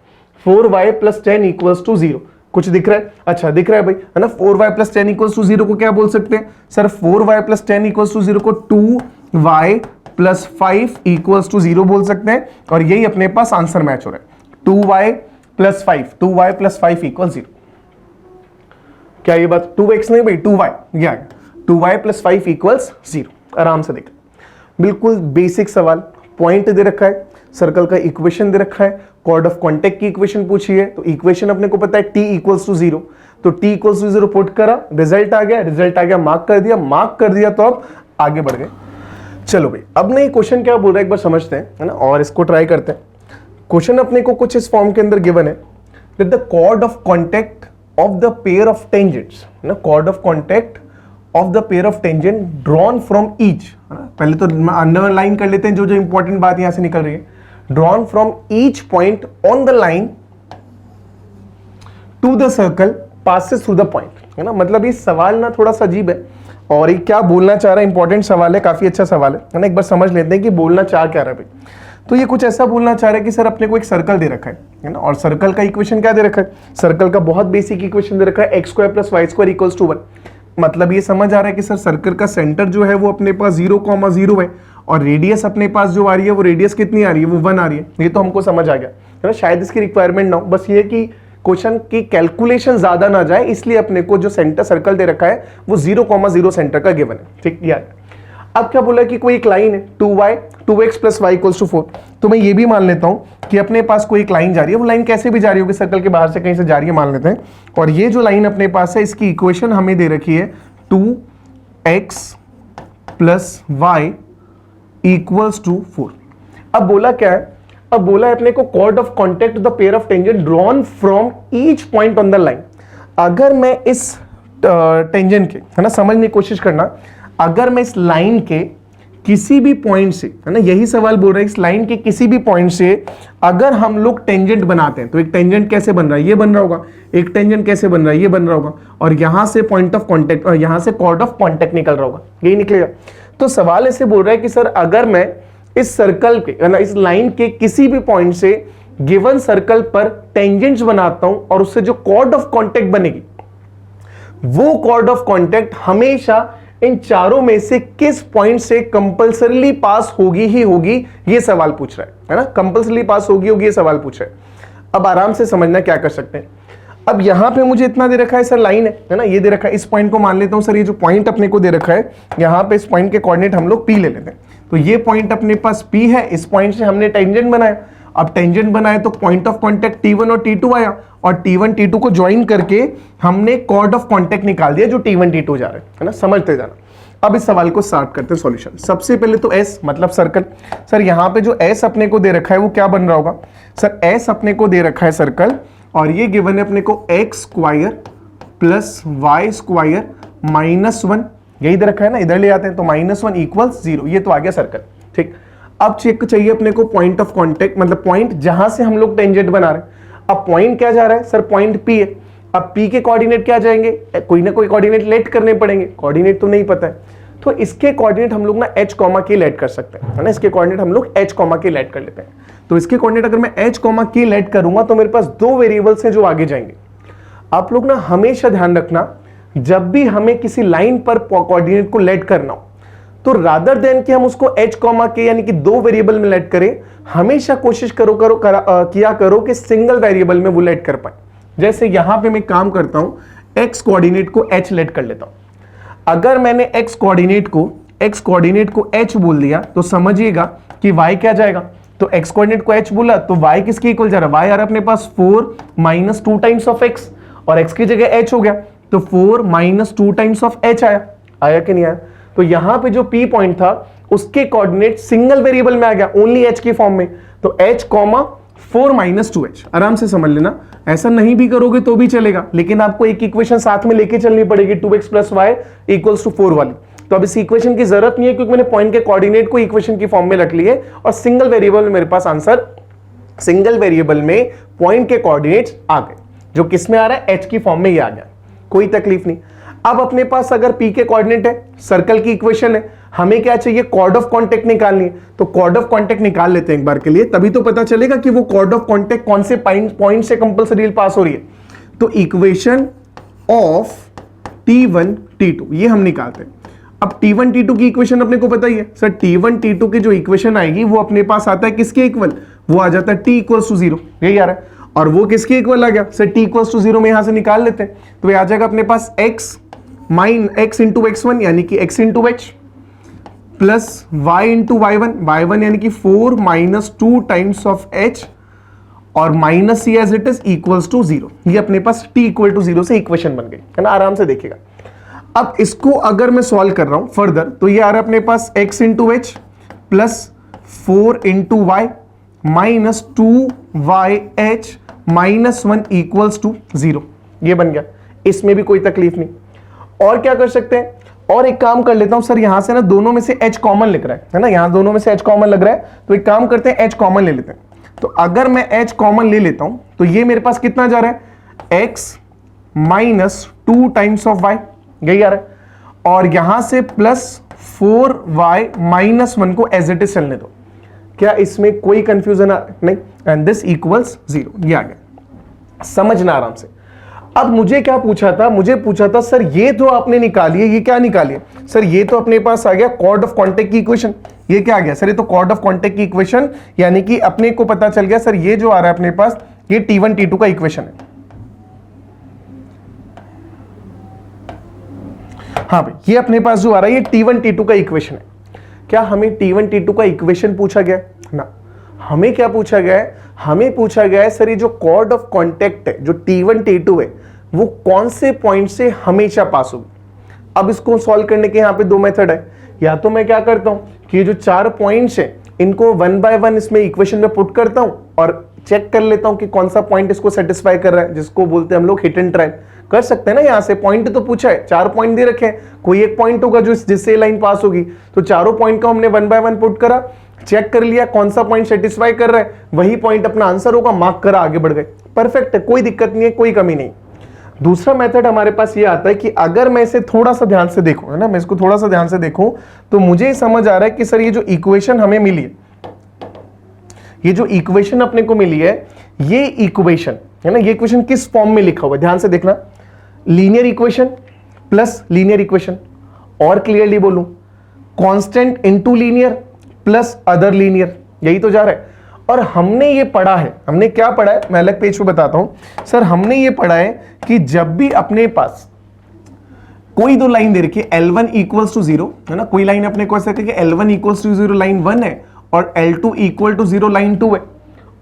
4y प्लस 10 इक्वल्स टू 0, कुछ दिख रहा है, अच्छा दिख रहा है भाई, है ना। 4y प्लस 10 इक्वल्स टू 0 को क्या बोल सकते हैं sir, 4y plus 10 equals to 0 को 2y प्लस 5 इक्वल्स टू 0 बोल सकते हैं, और यही अपने पास आंसर मैच हो रहा है, 2y प्लस 5 इक्वल 0। क्या ये बात 2x नहीं भाई 2y, ये आ गया 2y + 5 = 0। आराम से देख, बिल्कुल बेसिक सवाल, पॉइंट दे रखा है, सर्कल का इक्वेशन दे रखा है, कॉर्ड ऑफ कॉन्टेक्ट की इक्वेशन पूछी है, तो इक्वेशन अपने को पता है t = 0, तो t = 0 पुट करा, रिजल्ट आ गया, मार्क कर दिया तो अब आगे बढ़ गए। चलो भाई, अब नहीं क्वेश्चन क्या बोल रहा है एक बार समझते हैं, है ना, और इसको ट्राई करते हैं। क्वेश्चन अपने को कुछ इस फॉर्म के अंदर गिवन है that the chord of contact of the pair of tangents, है ना, chord of contact of the pair of tangent drawn from each, है ना, पहले तो अंडरलाइन कर लेते हैं जो जो इंपॉर्टेंट बात यहां से निकल रही है, drawn from each point on the line to the circle passes through the point, है ना। मतलब ये सवाल ना थोड़ा सा अजीब है, और ये क्या बोलना चाह रहा है, इंपॉर्टेंट सवाल है, काफी अच्छा सवाल है ना। एक बार समझ लेते हैं कि बोलना चाह क्या रहा है भाई। तो ये कुछ ऐसा बोलना चाह रहा है कि सर अपने को एक सर्कल दे रखा है ना, और सर्कल का इक्वेशन क्या दे रखा है, सर्कल का बहुत बेसिक इक्वेशन दे रखा है x² + y² = 1। मतलब ये समझ आ रहा है कि सर सर्कल का सेंटर जो है वो अपने पास 0,0 है, और रेडियस अपने पास जो आ रही है वो रेडियस कितनी आ रही है, वो 1 आ रही है। ये तो हमको समझ आ गया है ना, शायद इसकी रिक्वायरमेंट ना हो, बस ये कि क्वेश्चन की कैलकुलेशन ज्यादा ना जाए, इसलिए अपने को जो सेंटर सर्कल दे रखा है वो 0,0 सेंटर का गिवन है, ठीक यार। अब क्या बोला कि कोई एक लाइन है 2x + y = 4, तो मैं ये भी मान लेता हूं कि अपने पास कोई एक लाइन जा रही है, वो लाइन कैसे भी जा रही होगी, सर्कल के बाहर से कहीं से जा रही है मान लेते हैं, और ये जो लाइन अपने पास है इसकी इक्वेशन हमें दे रखी है 2x + y = 4। अब बोला क्या है, अब बोला है अपने को chord of contact the pair of tangent drawn from each point on the line. अगर मैं इस टेंजेंट के, है ना, समझने की कोशिश करना, अगर मैं इस लाइन के किसी भी पॉइंट से, है ना, यही सवाल बोल रहा है, इस लाइन के किसी भी पॉइंट से अगर हम लोग टेंजेंट बनाते हैं, तो एक टेंजेंट कैसे बन रहा है, ये बन रहा होगा, एक टेंजेंट कैसे बन रहा है, ये बन रहा होगा, और यहां से पॉइंट ऑफ कॉन्टेक्ट, और यहां से कॉर्ड ऑफ कॉन्टेक्ट निकल रहा होगा, यही निकलेगा। तो सवाल ऐसे बोल रहा है कि सर अगर मैं इस सर्कल के, है ना, इस लाइन के किसी भी पॉइंट से गिवन सर्कल पर टेंजेंट्स बनाता हूं, और उससे जो कॉर्ड ऑफ कॉन्टेक्ट बनेगी, वो कॉर्ड ऑफ कॉन्टेक्ट हमेशा इन चारों में से किस पॉइंट से कंपल्सरीली पास होगी ही होगी, ये सवाल पूछ रहा है ना, कंपल्सरीली पास होगी ये सवाल पूछ रहा है। अब आराम से समझना क्या कर सकते हैं। अब यहां पे मुझे इतना दे रखा है सर, लाइन है ना, ये दे रखा है, इस पॉइंट को मान लेता हूं सर, ये जो पॉइंट अपने को दे रखा है यहां पे, इस पॉइंट के कोऑर्डिनेट हम लोग P ले लेते हैं, तो ये पॉइंट अपने पास P है, इस पॉइंट से हमने टेंजेंट बनाया। अब टेंजेंट बनाए तो पॉइंट ऑफ कांटेक्ट T1 और T2 आया, और T1 T2 को ज्वाइन करके हमने कॉर्ड ऑफ कांटेक्ट निकाल दिया जो T1 T2 जा रहे हैं, है ना, समझते जाना। अब इस सवाल को स्टार्ट करते हैं सॉल्यूशन। सबसे पहले तो S मतलब सर्कल, सर यहाँ पे जो S अपने को दे रखा है वो क्या बन रहा होगा, सर S अपने को दे रखा है सर्कल, और ये गिवन है अपने को x² + y² -1, यही दे रखा है ना, इधर ले आते हैं तो -1 = 0, ये तो आ गया सर्कल, ठीक। अब चेक चाहिए अपने को पॉइंट ऑफ कांटेक्ट, मतलब पॉइंट जहां से हम लोग टेंजेंट बना रहे हैं। अब पॉइंट क्या जा रहा है सर, पॉइंट P है। अब P के कोऑर्डिनेट क्या जाएंगे, कोई ना कोई कोऑर्डिनेट लेट करने पड़ेंगे, कोऑर्डिनेट तो नहीं पता है, तो इसके कोऑर्डिनेट हम लोग ना h, k लेट कर सकते हैं, है ना, इसके कोऑर्डिनेट हम लोग h, k लेट कर लेते हैं। तो इसके कोऑर्डिनेट अगर मैं h, k लेट करूंगा तो मेरे पास दो वेरिएबल्स हैं जो आगे जाएंगे। आप लोग ना हमेशा ध्यान रखना, जब भी हमें किसी लाइन पर कोऑर्डिनेट को लेट करना हो, तो रादर देन कि हम उसको h, k यानी कि दो वेरिएबल में लेट करें, हमेशा कोशिश किया करो कि सिंगल वेरिएबल में वो लेट कर पाए। जैसे यहां पे मैं काम करता हूं, x कोऑर्डिनेट को h लेट कर लेता हूं। अगर मैंने x कोऑर्डिनेट को h बोल दिया तो समझिएगा कि y क्या जाएगा, तो x कोऑर्डिनेट को h बोला तो y किसके इक्वल जा रहा है, y आ रहा है अपने पास 4 - 2 टाइम्स ऑफ x, और x की जगह h हो गया तो 4 - 2 टाइम्स ऑफ h आया कि नहीं आया। तो यहां पे जो P पॉइंट था उसके कोऑर्डिनेट सिंगल वेरिएबल में आ गया, ओनली h की फॉर्म में, तो h, 4 - 2h। आराम से समझ लेना, ऐसा नहीं भी करोगे तो भी चलेगा, लेकिन आपको एक इक्वेशन साथ में लेके चलनी पड़ेगी, 2x + y = 4 वाली। तो अब इस इक्वेशन की जरूरत नहीं है क्योंकि मैंने पॉइंट के कोऑर्डिनेट को इक्वेशन की फॉर्म में रख लिए, और सिंगल वेरिएबल में मेरे पास आंसर, सिंगल वेरिएबल में पॉइंट के कोऑर्डिनेट्स आ गए, जो किस में आ रहा है, h की फॉर्म में ये आ गया, कोई तकलीफ नहीं। अब अपने पास अगर P के कोऑर्डिनेट है, सर्कल की इक्वेशन है, हमें क्या चाहिए, कॉर्ड ऑफ कांटेक्ट निकालनी है, तो कॉर्ड ऑफ कांटेक्ट निकाल लेते हैं एक बार के लिए, तभी तो पता चलेगा कि वो कॉर्ड ऑफ कांटेक्ट कौन से पॉइंट से कंपल्सरी पास हो रही है। तो इक्वेशन ऑफ T1 T2 ये हम निकालते हैं। अब T1 T2 की इक्वेशन अपने को पता ही है सर, T1 T2 की जो इक्वेशन आएगी वो अपने पास आता है किसके इक्वल, वो आ जाता है T = 0, यही आ रहा है। और वो किसके इक्वल आ गया सर, t इक्वल्स टू 0 में यहां से निकाल लेते हैं, तो ये आ जाएगा अपने पास x minus x into x1 यानी कि x into h plus y into y1 यानी कि 4 माइनस 2 टाइम्स ऑफ h और minus c as it is equals to 0। ये अपने पास t इक्वल टू 0 से इक्वेशन बन गई है ना, आराम से देखिएगा। अब इसको अगर मैं सॉल्व कर रहा हूं फर्दर तो ये आ रहा है अपने पास x into h plus 4 into y minus 2yh minus 1 equals to 0। ये बन गया, इसमें भी कोई तकलीफ नहीं। और क्या कर सकते हैं, और एक काम कर लेता हूं सर, यहां से ना दोनों में से h कॉमन लिख रहा है ना, यहां दोनों में से h कॉमन लग रहा है, तो एक काम करते हैं h कॉमन ले लेते हैं। तो अगर मैं h कॉमन ले लेता हूं तो ये मेरे पास कितना जा रहा है, x minus 2 times of y, यही आ रहा है, और यहां से प्लस 4y माइनस 1 को एज इट इज चलने दो। क्या इसमें कोई कंफ्यूजन नहीं, एंड दिस इक्वल्स 0, ये आ गया, समझना आराम से। अब मुझे क्या पूछा था, मुझे पूछा था सर ये तो आपने निकाली है, ये क्या निकाली है सर, ये तो अपने पास आ गया कॉर्ड ऑफ कॉन्टेक्ट की इक्वेशन। ये क्या आ गया सर, ये तो कॉर्ड ऑफ कॉन्टेक्ट की इक्वेशन, यानी कि अपने को पता चल गया सर ये जो आ रहा है अपने पास ये T1 T2 का इक्वेशन है। हाँ भाई, ये अपने पास जो आ रहा है ये T1 T2 का इक्वेशन है। क्या हमें T1 T2 का इक्वेशन पूछा गया ना, हमें क्या पूछा गया है, हमें पूछा गया है सर ये जो कॉर्ड ऑफ कॉन्टेक्ट है जो T1 T2 है वो कौन से पॉइंट से हमेशा पास होगी। अब इसको सॉल्व करने के यहाँ पे दो मेथड है, या तो मैं क्या करता हूं कि ये जो 4 पॉइंट्स हैं इनको 1 बाय 1 इसमें इक्वेशन में पुट करता हूं और चेक कर लेता हूं कि कौन सा पॉइंट इसको सेटिस्फाई कर रहा है, जिसको बोलते हैं हम लोग हिट एंड ट्रायल। कर सकते हैं ना, यहां से पॉइंट तो पूछा है, 4 पॉइंट दे रखे हैं, कोई एक पॉइंट होगा जो जिससे लाइन पास होगी, तो चारों पॉइंट को हमने 1 बाय 1 पुट करा, चेक कर लिया कौन सा पॉइंट सेटिस्फाई कर रहा है, वही पॉइंट अपना आंसर होगा, मार्क करा, आगे बढ़ गए, परफेक्ट है, कोई दिक्कत नहीं है, कोई कमी नहीं। दूसरा मेथड हमारे पास ये आता है कि अगर मैं इसे थोड़ा सा ध्यान से देखूं, है ना, मैं इसको थोड़ा सा ध्यान से देखूं तो मुझे समझ आ रहा है कि सर ये जो इक्वेशन हमें मिली है, ये जो इक्वेशन अपने को मिली है, ये इक्वेशन है ना, ये इक्वेशन किस फॉर्म में लिखा हुआ है, ध्यान से देखना, linear equation plus linear equation, और क्लियरली बोलूं constant into linear plus other linear, यही तो जा रहा है। और हमने ये पढ़ा है, हमने क्या पढ़ा है, मैं अलग पेज पे बताता हूं सर, हमने ये पढ़ा है कि जब भी अपने पास कोई दो लाइन दे रखी है L1 इक्वल्स टू 0, है ना, कोई लाइन अपने को ऐसा कि L1 इक्वल्स टू 0 लाइन 1 है और L2 इक्वल टू 0 लाइन 2 है,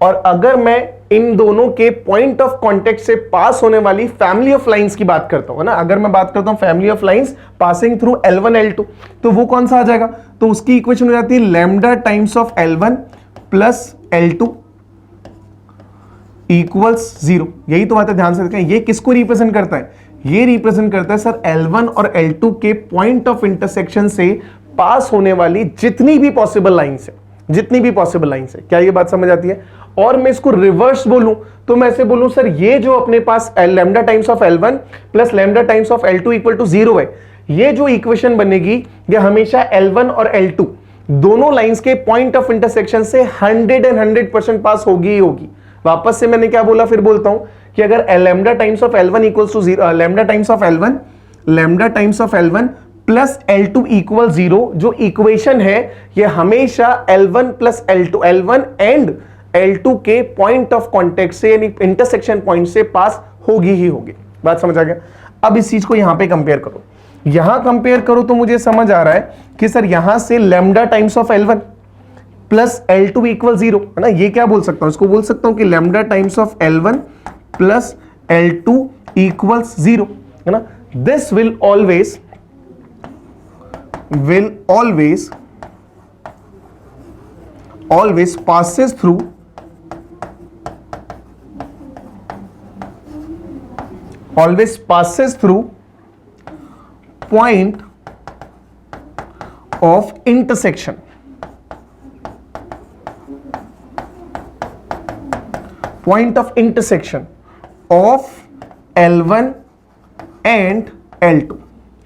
और अगर मैं इन दोनों के पॉइंट ऑफ कांटेक्ट से पास होने वाली फैमिली ऑफ लाइंस की बात करता हूं, है ना, अगर मैं बात करता हूं family of lines passing through L1 L2, तो वो कौन सा आ जाएगा, तो उसकी इक्वेशन हो जाती है lambda times of L1 plus L2 equals 0। यही तो बात है, ध्यान से देखें, ये किसको रिप्रेजेंट करता है, ये रिप्रेजेंट करता है सर L1 और L2 के पॉइंट ऑफ इंटरसेक्शन से पास होने वाली जितनी भी पॉसिबल लाइंस है, जितनी भी पॉसिबल लाइंस है। क्या ये बात समझ आती है? और मैं इसको रिवर्स बोलूं तो मैं ऐसे बोलूं सर ये जो अपने पास lambda times of L1 plus lambda times of L2 equal to 0 है, ये जो इक्वेशन बनेगी ये हमेशा L1 और L2 दोनों लाइंस के पॉइंट ऑफ इंटरसेक्शन से 100% पास होगी ही होगी। वापस से मैंने क्या बोला, फिर बोलता हूं कि अगर lambda times of L1 equals to 0, lambda times of L1 plus L2 equal 0 जो इक्वेशन है ये हमेशा L1 plus L2, L1 and L2 के पॉइंट ऑफ कांटेक्ट से यानी इंटरसेक्शन पॉइंट से पास होगी ही होगी। बात समझ आ गया? अब इस चीज को यहां पे कंपेयर करो, यहां कंपेयर करो तो मुझे समझ आ रहा है कि सर यहां से lambda times of L1 plus L2 equal 0, है ना, ये क्या बोल सकता हूं, इसको बोल सकता हूं कि lambda times of L1 plus L2 equals 0, है ना। This will always passes through point of intersection of L1 and L2।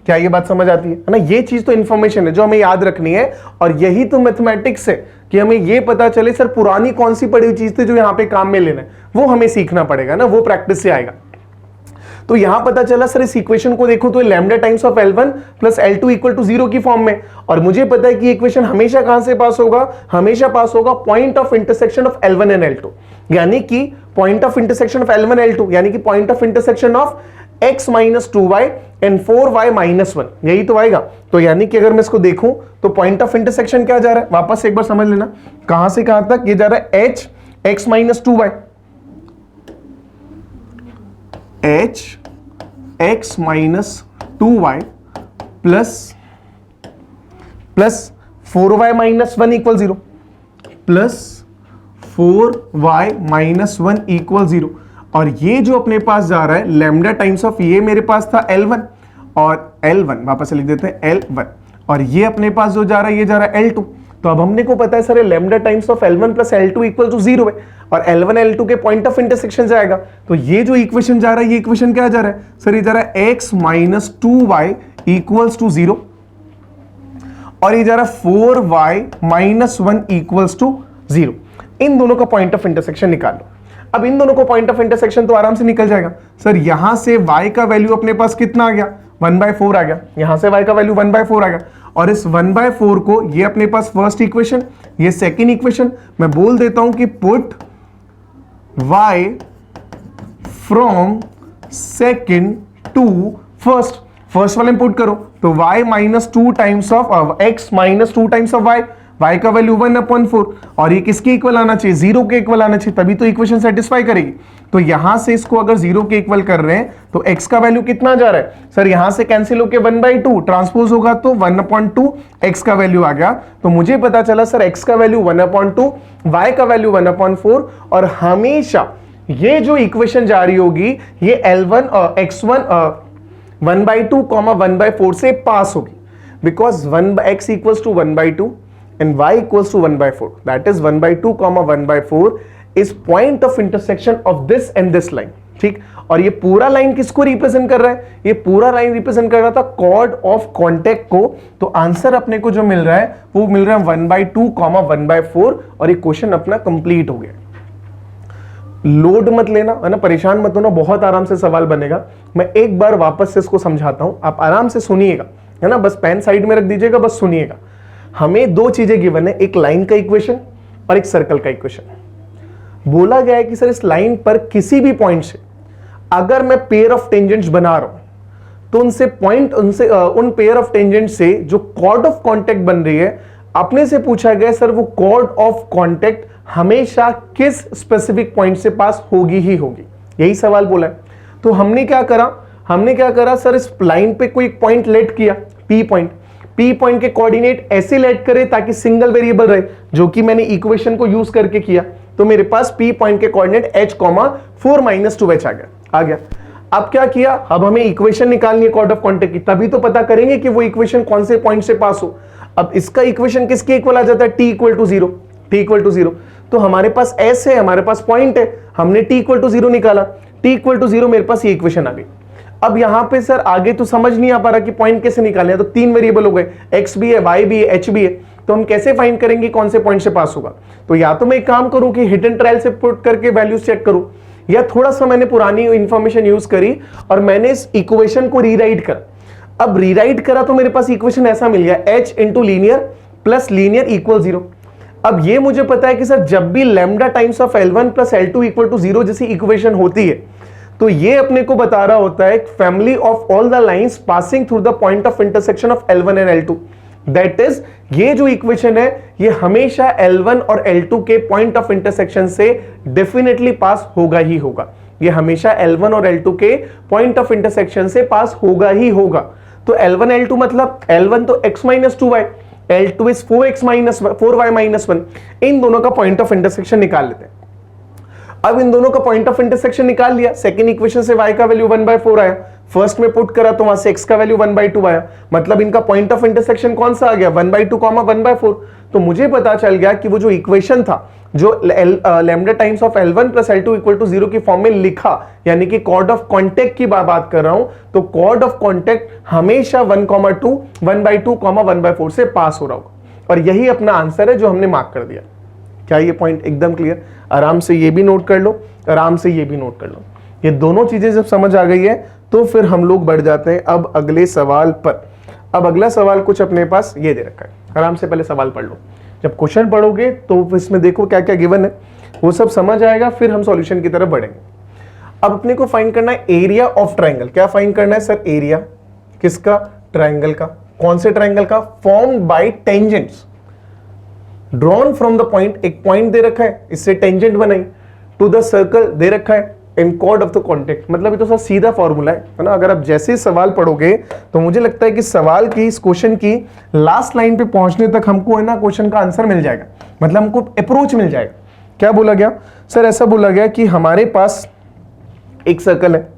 क्या ये बात समझ आती है ना? ये चीज तो इंफॉर्मेशन है जो हमें याद रखनी है, और यही तो मैथमेटिक्स है कि हमें ये पता चले सर पुरानी कौन सी पढ़ी हुई चीज थी जो यहां पे काम में लेना है, वो हमें सीखना पड़ेगा ना, वो प्रैक्टिस से आएगा। तो यहां पता चला सर इस इक्वेशन को देखो तो lambda times of L1 plus L2 equal to 0 की फॉर्म में, और मुझे पता है कि इक्वेशन हमेशा कहां से पास होगा, हमेशा पास होगा point of intersection of L1 and L2, यानी कि point of intersection of L1 L2 यानी कि point of intersection of x minus 2y and 4y minus 1, यही तो आएगा। तो यानी कि अगर मैं इसको देखूं तो पॉइंट ऑफ इंटरसेक्शन क्या जा रहा है, वापस से एक बार समझ लेना, कहां से कहां तक ये जा रहा है, h x minus 2y, h x minus 2y plus 4y minus 1 equal 0, plus 4y minus 1 equal 0, और ये जो अपने पास जा रहा है लैम्डा टाइम्स ऑफ, ये मेरे पास था L1 और L1, वापस से लिख देते हैं L1, और ये अपने पास जो जा रहा है ये जा रहा है L2। तो अब हमने को पता है sir lambda times of L1 plus L2 equal to 0 है, और L1 L2 के पॉइंट ऑफ इंटरसेक्शन जाएगा। तो ये जो इक्वेशन जा रहा है, ये इक्वेशन क्या जा रहा है सर, ये जा रहा है x minus 2y equals to 0, और ये जा रहा है 4y माइनस 1 इक्वल्स टू 0। इन दोनों का पॉइंट ऑफ इंटरसेक्शन निकाल लो। अब इन दोनों को पॉइंट ऑफ इंटरसेक्शन तो आराम से निकल जाएगा सर, यहां से y का वैल्यू अपने पास कितना आ गया, 1/4 आ गया, यहां से y का वैल्यू 1/4 आ गया, और इस 1/4 को ये अपने पास फर्स्ट इक्वेशन, ये सेकंड इक्वेशन, मैं बोल देता हूं कि put y from second to first, first वाले में पुट करो तो y minus 2 times of x minus 2 times of y का वैल्यू 1/4, और ये किसके इक्वल आना चाहिए, 0 के इक्वल आना चाहिए, तभी तो इक्वेशन सेटिस्फाई करेगी। तो यहां से इसको अगर 0 के इक्वल कर रहे हैं तो x का वैल्यू कितना जा रहा है सर, यहां से कैंसिल होके 1/2 ट्रांसपोज होगा तो 1/2 x का वैल्यू आ गया। तो मुझे पता चला सर x का वैल्यू 1/2, y का वैल्यू 1/4, और हमेशा ये जो इक्वेशन जा रही होगी ये L1 और x1 1/2 1/4 से पास होगी, because x equals to 1/2 and y equals to 1/4, that is 1/2 1/4 is point of intersection of this and this line, ठीक। और ये पूरा लाइन किसको रिप्रेजेंट कर रहा है, ये पूरा लाइन रिप्रेजेंट कर रहा था कॉर्ड ऑफ कॉन्टेक्ट को। तो आंसर अपने को जो मिल रहा है वो मिल रहा है 1/2 1/4, और ये क्वेश्चन अपना कंप्लीट हो गया। लोड मत लेना है ना, परेशान मत होना, बहुत आराम से सवाल बनेगा। मैं एक बार वापस से इसको समझाता हूं, आप आराम से सुनिएगा, है ना, बस पेन साइड में रख दीजिएगा, बस सुनिएगा। हमें दो चीजें गिवन है, एक लाइन का इक्वेशन और एक सर्कल का इक्वेशन। बोला गया है कि सर इस लाइन पर किसी भी पॉइंट से अगर मैं पेयर ऑफ टेंजेंट्स बना रहा हूं तो उन पेयर ऑफ टेंजेंट से जो कॉर्ड ऑफ कांटेक्ट बन रही है, अपने से पूछा गया सर वो कॉर्ड ऑफ कांटेक्ट हमेशा किस स्पेसिफिक पॉइंट से पास होगी ही होगी, यही सवाल बोला है। तो हमने क्या करा सर, इस लाइन पे कोई पॉइंट लेट किया, P पॉइंट के कोऑर्डिनेट ऐसे लेट करे ताकि सिंगल वेरिएबल रहे, जो कि मैंने इक्वेशन को यूज करके किया। तो मेरे पास P पॉइंट के कोऑर्डिनेट h 4 - 2h आ गया। अब क्या किया, अब हमें इक्वेशन निकालनी है कॉर्ड ऑफ कांटेक्ट की, तभी तो पता करेंगे कि वो इक्वेशन कौन से पॉइंट से पास हो। अब इसका इक्वेशन किसके इक्वल आ जाता है, t = 0। तो हमारे पास s है, हमारे पास पॉइंट है, हमने t = 0 निकाला, t = 0, मेरे पास ये इक्वेशन आ गई। अब यहां पे सर आगे तो समझ नहीं आ पा रहा कि पॉइंट कैसे निकालने हैं, तो 3 वेरिएबल हो गए, x भी है, y भी है, h भी है। तो हम कैसे फाइंड करेंगे कौन से पॉइंट से पास होगा। तो या तो मैं एक काम करूं कि हिट एंड ट्रायल से पुट करके वैल्यूज चेक करूं, या थोड़ा सा मैंने पुरानी इंफॉर्मेशन यूज करी और मैंने इस इक्वेशन को रीराइट करा। अब रीराइट करा तो मेरे पास इक्वेशन ऐसा मिल गया, h × linear plus linear equal 0। अब ये मुझे पता है कि सर जब भी lambda times of L1 plus L2 equal to 0 जैसी इक्वेशन होती है, तो ये अपने को बता रहा होता है family of all the lines passing through the point of intersection of L1 and L2। That is, ये जो इक्वेशन है ये हमेशा L1 और L2 के पॉइंट ऑफ इंटरसेक्शन से डेफिनेटली पास होगा ही होगा। ये हमेशा L1 और L2 के पॉइंट ऑफ इंटरसेक्शन से पास होगा ही होगा। तो L1 L2 मतलब L1 तो x - 2y, L2 is 4y - 1। इन दोनों का पॉइंट ऑफ इंटरसेक्शन निकाल लेते हैं। अब इन दोनों का पॉइंट ऑफ इंटरसेक्शन निकाल लिया, सेकंड इक्वेशन से y का वैल्यू 1/4 आया, फर्स्ट में पुट करा तो वहां से x का वैल्यू 1/2 आया, मतलब इनका पॉइंट ऑफ इंटरसेक्शन कौन सा आ गया, 1/2 1/4। तो मुझे पता चल गया कि वो जो इक्वेशन था, जो lambda times of L1 plus L2 equal to 0 की फॉर्म में लिखा, यानी कि कॉर्ड ऑफ कांटेक्ट की बात कर रहा हूं, तो कॉर्ड ऑफ कांटेक्ट हमेशा 1,2 1/2 1/4 से पास हो रहा होगा, और यही अपना आंसर है जो हमने मार्क कर दिया। क्या ये पॉइंट एकदम क्लियर? आराम से ये भी नोट कर लो, आराम से ये भी नोट कर लो। ये दोनों चीजें जब समझ आ गई है तो फिर हम लोग बढ़ जाते हैं अब अगले सवाल पर। अब अगला सवाल कुछ अपने पास ये दे रखा है, आराम से पहले सवाल पढ़ लो। जब क्वेश्चन पढ़ोगे तो इसमें देखो क्या क्या गिवन है, वो सब समझ आएगा, फिर हम सॉल्यूशन की तरफ बढ़ेंगे। अब अपने को फाइंड करना है एरिया ऑफ ट्राइंगल। क्या फाइंड करना है सर? एरिया किसका? ट्राइंगल का। कौन से ट्राइंगल का? Formed by tangents drawn from the point. एक पॉइंट दे रखा है, इससे टेंजेंट बनाई, टू द सर्कल दे रखा है, इन कॉर्ड ऑफ द कॉन्टेक्ट। मतलब ये तो सर सीधा फॉर्मूला है ना। अगर आप जैसे ही सवाल पढ़ोगे तो मुझे लगता है कि सवाल की, इस क्वेश्चन की लास्ट लाइन पे पहुंचने तक हमको है ना क्वेश्चन का आंसर मिल जाएगा, मतलब हमको अप्रोच मिल जाएगा। क्या बोला गया सर? ऐसा बोला गया कि हमारे पास एक सर्कल है,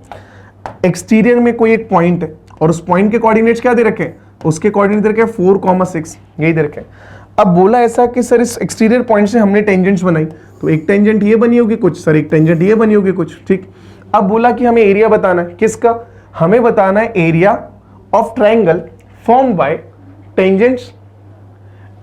एक्सटीरियर में कोई एक पॉइंट है और उस पॉइंट के कोऑर्डिनेट्स क्या दे रखे हैं? उसके कोऑर्डिनेट दे रखे हैं 4,6, यही दे रखे हैं। अब बोला ऐसा कि सर इस एक्सटीरियर पॉइंट से हमने टेंजेंट्स बनाई, तो एक टेंजेंट ये बनी होगी कुछ, सर एक टेंजेंट ये बनी होगी कुछ, ठीक। अब बोला कि हमें एरिया बताना है, किसका? हमें बताना है area of triangle formed bye tangents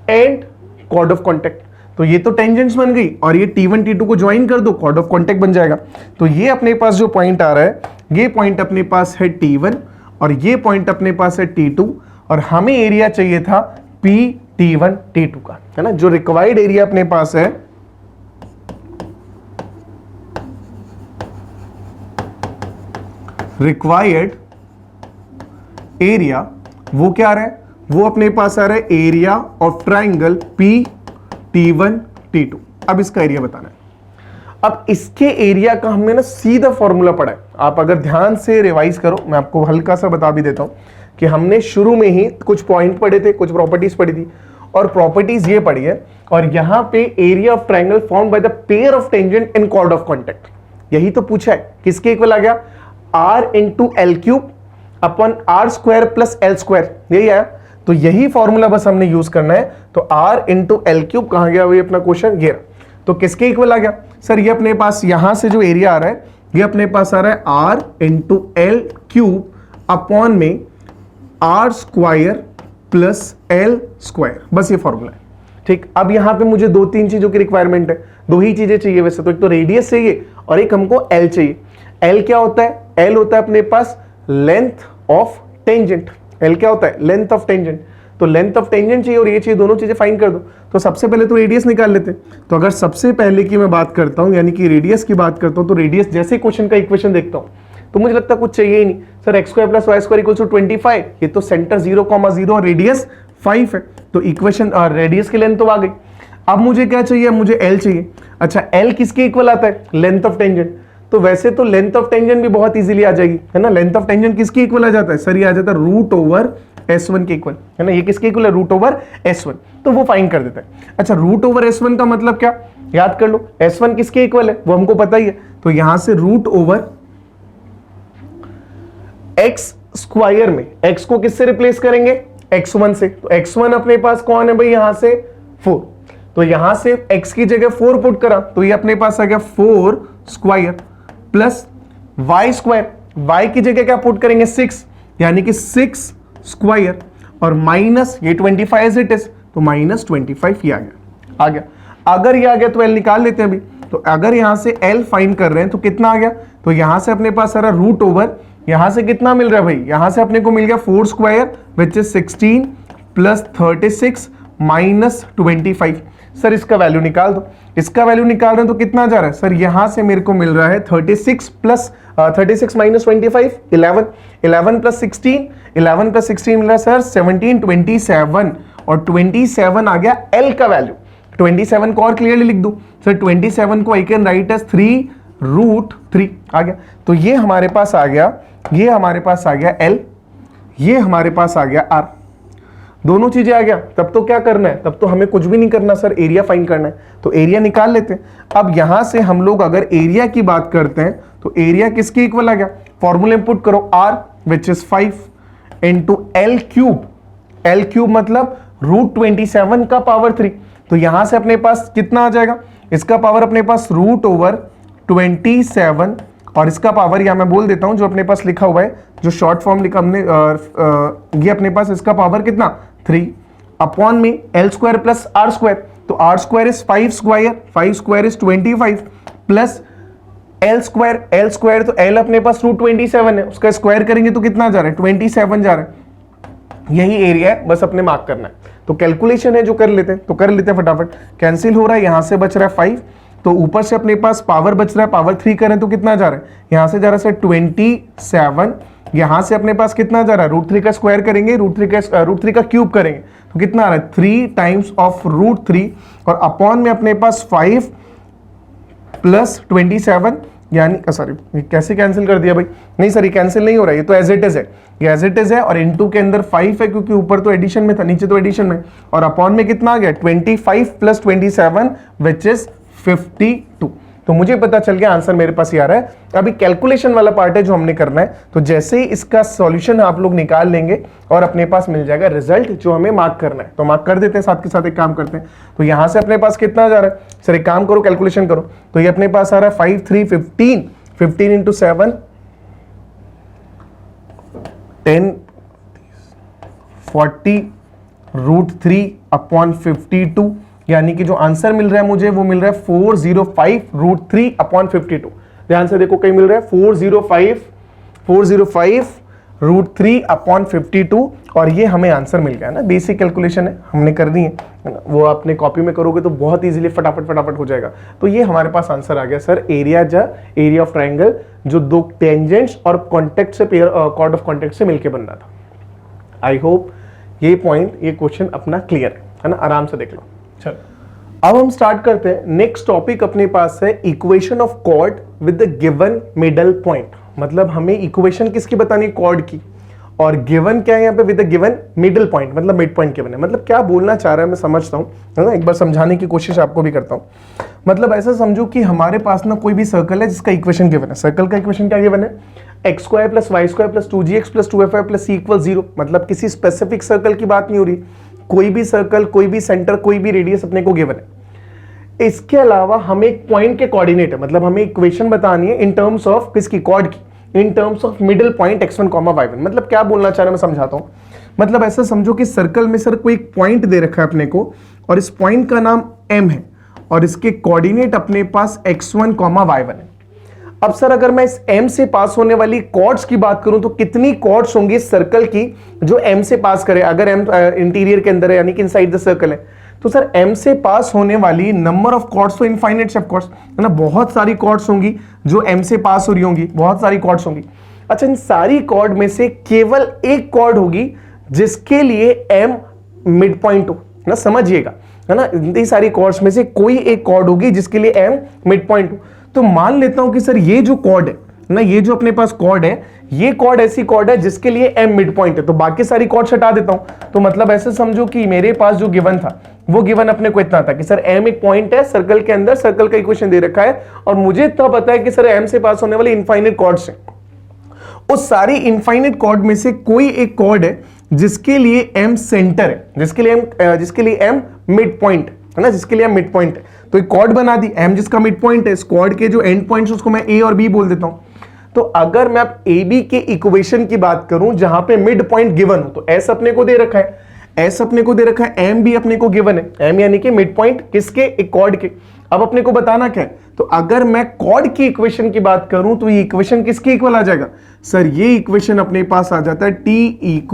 and chord of contact. तो ये तो टेंजेंट्स बन गई और ये T1 T2 को ज्वाइन कर दो, कॉर्ड ऑफ कॉन्टेक्ट बन जाएगा। तो ये अपने पास जो पॉइंट आ रहा है, ये पॉइंट अपने पास है T1 और ये पॉइंट अपने पास है T2, और हमें एरिया चाहिए था P T1 T2 का, है ना। जो रिक्वायर्ड एरिया अपने पास है, रिक्वायर्ड एरिया, वो क्या आ रहा है? वो अपने पास आ रहा है area of triangle P T1 T2। अब इसका एरिया बताना है। अब इसके एरिया का हमने ना सीधा फॉर्मूला पढ़ा है, आप अगर ध्यान से रिवाइज करो, मैं आपको हल्का सा बता भी देता हूं कि हमने शुरू में ही कुछ पॉइंट पढ़े थे, कुछ प्रॉपर्टीज पढ़ी थी, और प्रॉपर्टीज ये पढ़ी है, और यहां पे area of triangle formed by the pair of tangent in chord of contact, यही तो पूछा है। किसके इक्वल आ गया? R into L cube upon R square plus L square, यही आया। तो यही फॉर्मूला बस हमने यूज करना है। तो R इंटू एल क्यूब कहां गया? वही अपना क्वेश्चन ये। तो किसके इक्वल आ गया सर? ये अपने पास यहां से जो एरिया आ रहा है, ये अपने पास आ रहा है R into L cube upon में R square plus L square, बस ये फॉर्मूला है, ठीक। अब यहां पे मुझे दो तीन चीजों की रिक्वायरमेंट है, दो ही चीजें चाहिए वैसे तो, एक तो रेडियस चाहिए और एक हमको एल चाहिए। एल क्या होता है? एल होता है अपने पास लेंथ ऑफ टेंजेंट। एल क्या होता है? Length of tangent. तो लेंथ ऑफ टेंजेंट चाहिए और ये चाहिए, दोनों चीजें फाइंड कर दो। तो सबसे पहले तो रेडियस निकाल लेते हैं। तो अगर सबसे पहले की मैं बात करता हूं, यानी कि रेडियस की बात करता हूं, तो रेडियस जैसे क्वेश्चन का इक्वेशन देखता हूं तो मुझे लगता है कुछ चाहिए ही नहीं। Sir x square plus y square equals to 25, ये तो सेंटर 0,0 और रेडियस 5 है, तो इक्वेशन रेडियस की लेंथ तो आ गई। अब मुझे क्या चाहिए? मुझे एल चाहिए। अच्छा, एल किसके इक्वल आता है? Length of tangent. तो वैसे तो लेंथ ऑफ टेंजेंट भी बहुत इजीली आ जाएगी, है ना। लेंथ ऑफ टेंजेंट किसके इक्वल आ जाता है? सर ये आ जाता है रूट ओवर S1 के इक्वल, है ना। ये किसके इक्वल है? Root over S1। तो वो फाइंड कर देता है। अच्छा, रूट ओवर S1 का मतलब क्या? याद कर लो, S1 किसके इक्वल है वो हमको पता ही है। तो यहां से रूट ओवर एक्स स्क्वायर में x को किससे रिप्लेस करेंगे? x1 से। तो x1 अपने पास कौन है भाई? यहां से 4। तो यहां से x की जगह 4 पुट करा तो ये अपने पास आ गया 4 square plus y square. y की जगह क्या पुट करेंगे? 6, यानी कि 6 स्क्वायर और माइनस ये 25 एज इट इज, तो माइनस 25 ये आ गया। अगर ये आ गया तो l निकाल लेते हैं अभी। तो अगर यहां से l फाइंड कर रहे हैं तो कितना आ गया? तो यहां से अपने पास आ रहा रूट ओवर, यहां से कितना मिल रहा है भाई? यहां से अपने को मिल गया 4 square which is 16 plus 36 minus 25। Sir इसका वैल्यू निकाल दो। इसका वैल्यू निकाल रहे हैं तो कितना जा रहा है? सर यहां से मेरे को मिल रहा है 36 प्लस 36 माइनस 25 11, 11 प्लस 16, 11 प्लस 16 मिल रहा है सर 17, 27, और 27 आ गया एल का वैल्यू। 27 को और क्लियरली लिख दो सर, 27 को आई कैन राइट एज 3√3 आ गया। तो ये हमारे पास आ गया, ये हमारे पास आ गया एल, ये हमारे पास आ गया आर। दोनों चीजें आ गया। तब तो क्या करना है? तब तो हमें कुछ भी नहीं करना सर, एरिया फाइंड करना है। तो एरिया निकाल लेते हैं। अब यहां से हम लोग अगर एरिया की बात करते हैं तो एरिया किसके इक्वल आ गया? फॉर्मूले में पुट करो r which is 5 into L cube. L cube मतलब √27 का पावर 3। तो यहां से अपने पास कितना आ जाएगा? इसका पावर अपने पास रूट ओवर 27 और इसका पावर यहां मैं बोल देता हूं जो अपने पास लिखा हुआ है, जो शॉर्ट फॉर्म लिखा हमने, ये अपने पास इसका पावर कितना? 3 अपॉन में L square plus R square. तो R square is 5 square, 5 square is 25 plus L square तो एल अपने पास √27 है, उसका स्क्वायर करेंगे तो कितना जा रहा है 27 जा रहा है। यही एरिया है, बस अपने मार्क करना है। तो कैलकुलेशन है जो कर लेते हैं, तो कर लेते हैं फटाफट। कैंसिल हो रहा है, यहां से बच रहा है 5, तो ऊपर से अपने पास पावर बच रहा है, पावर 3 करें तो कितना जा रहा है, यहां से जा रहा है सर 27, यहां से अपने पास कितना जा रहा है √3 का स्क्वायर करेंगे, √3 का क्यूब करेंगे तो कितना आ रहा है 3 टाइम्स ऑफ √3 और अपॉन में अपने पास 5 प्लस 27 यानी सॉरी कैसे कैंसिल कर दिया भाई, नहीं सर ये कैंसिल नहीं हो रहा है, ये तो एज इट इज है, ये एज इट इज है और इनटू के अंदर 5 है क्योंकि ऊपर तो एडिशन में था, नीचे तो एडिशन में, और अपॉन में कितना आ गया 25 प्लस 27 विच इज 52। तो मुझे पता चल गया आंसर मेरे पास ही आ रहा है। अभी कैलकुलेशन वाला पार्ट है जो हमने करना है, तो जैसे ही इसका सॉल्यूशन आप लोग निकाल लेंगे और अपने पास मिल जाएगा रिजल्ट जो हमें मार्क करना है, तो मार्क कर देते हैं, साथ के साथ एक काम करते हैं। तो यहां से अपने पास कितना जा रहा है सर, एक काम करो कैलकुलेशन करो, तो ये अपने पास आ रहा है 5 3 15, 15 इंटू 7 10 40 √3 अपॉन 52, यानी कि जो आंसर मिल रहा है मुझे वो मिल रहा है 405 √3 अपॉन 52। ध्यान से देखो कहीं मिल रहा है 405 √3 अपॉन 52 और ये हमें आंसर मिल गया ना। बेसिक कैलकुलेशन है, हमने कर दी है, वो आपने कॉपी में करोगे तो बहुत इजीली फटाफट हो जाएगा। तो ये हमारे पास आंसर आ गया सर, एरिया ऑफ ट्रायंगल जो दो टेंजेंट्स और कॉन्टेक्ट से कॉर्ड ऑफ कॉन्टेक्ट से मिलकर बन रहा था। आई होप ये पॉइंट, ये क्वेश्चन अपना क्लियर है ना, आराम से देख लो। चलो अब हम स्टार्ट करते हैं। नेक्स्ट टॉपिक अपने पास है equation of cord with the given middle point. मतलब हमें इक्वेशन किसकी बतानी है, कॉर्ड की, और गिवन क्या है यहाँ पे, with the given middle point, मतलब मिड पॉइंट गिवन है। मतलब क्या बोलना चाह रहा है मैं समझता हूँ, है ना, एक बार समझाने की कोशिश आपको भी करता हूँ। मतलब ऐसा समझो कि हमारे पास ना कोई भी सर्कल है जिसका इक्वेशन गिवन है। सर्कल का इक्वेशन क्या गिवन है, x² + y² + 2gx + 2fy + c = 0। मतलब किसी स्पेसिफिक सर्कल की बात नहीं हो रही, कोई भी सर्कल, कोई भी सेंटर, कोई भी रेडियस अपने को गिवन है। इसके अलावा हमें एक पॉइंट के कोऑर्डिनेट है, मतलब हमें इक्वेशन बतानी है इन टर्म्स ऑफ किसकी, कॉर्ड की, in terms of middle point x1, y1। मतलब क्या बोलना चाह रहा है मैं समझाता हूं। मतलब ऐसा समझो कि सर्कल में सर कोई एक पॉइंट दे रखा है अपने को और इस पॉइंट का नाम m है और इसके कोऑर्डिनेट अपने पास x1, y1 है। अब सर अगर मैं इस m से पास होने वाली कॉर्ड्स की बात करूं तो कितनी कॉर्ड्स होंगी सर्कल की जो m से पास करे, अगर m इंटीरियर के अंदर है यानी कि इनसाइड द सर्कल है, तो सर m से पास होने वाली नंबर ऑफ कॉर्ड्स तो इनफाइनाइट ऑफ कोर्स है ना, बहुत सारी कॉर्ड्स होंगी जो m से पास हो रही होंगी, बहुत सारी कॉर्ड्स होंगी। अच्छा, इन सारी कॉर्ड में से केवल एक कॉर्ड होगी जिसके लिए m मिड पॉइंट हो ना, समझिएगा, है ना। इतनी सारी कॉर्ड्स में से कोई एक कॉर्ड होगी जिसके लिए m मिड पॉइंट हो। तो मान लेता हूं कि सर ये जो कॉर्ड है ना, ये जो अपने पास कॉर्ड है, ये कॉर्ड ऐसी कॉर्ड है जिसके लिए m मिड पॉइंट है, तो बाकी सारी कॉर्ड्स हटा देता हूं। तो मतलब ऐसे समझो कि मेरे पास जो गिवन था वो गिवन अपने को इतना था कि सर m एक पॉइंट है सर्कल के अंदर, सर्कल का इक्वेशन दे रखा है और मुझे इतना पता है कि सर m से पास होने वाले इनफाइनाइट कॉर्ड्स हैं। उस सारी इनफाइनाइट कॉर्ड में से कोई एक कॉर्ड है जिसके लिए m सेंटर है, जिसके लिए m मिड पॉइंट है ना, जिसके लिए मिड पॉइंट है। तो एक कॉर्ड बना दी m जिसका मिड पॉइंट है, इस कॉर्ड के जो एंड पॉइंट्स उसको मैं a और b बोल देता हूं। तो अगर मैं अब AB के इक्वेशन की बात करूं जहां पे मिड पॉइंट गिवन हो, तो S अपने को दे रखा है, S अपने को दे रखा है, M भी अपने को गिवन है, M यानी कि मिड पॉइंट किसके, एक कॉर्ड के। अब अपने को बताना क्या है, तो अगर मैं कॉर्ड की इक्वेशन की बात करूं तो ये इक्वेशन किसके इक्वल आ जाएगा सर, ये इक्वेशन अपने पास आ जाता है T =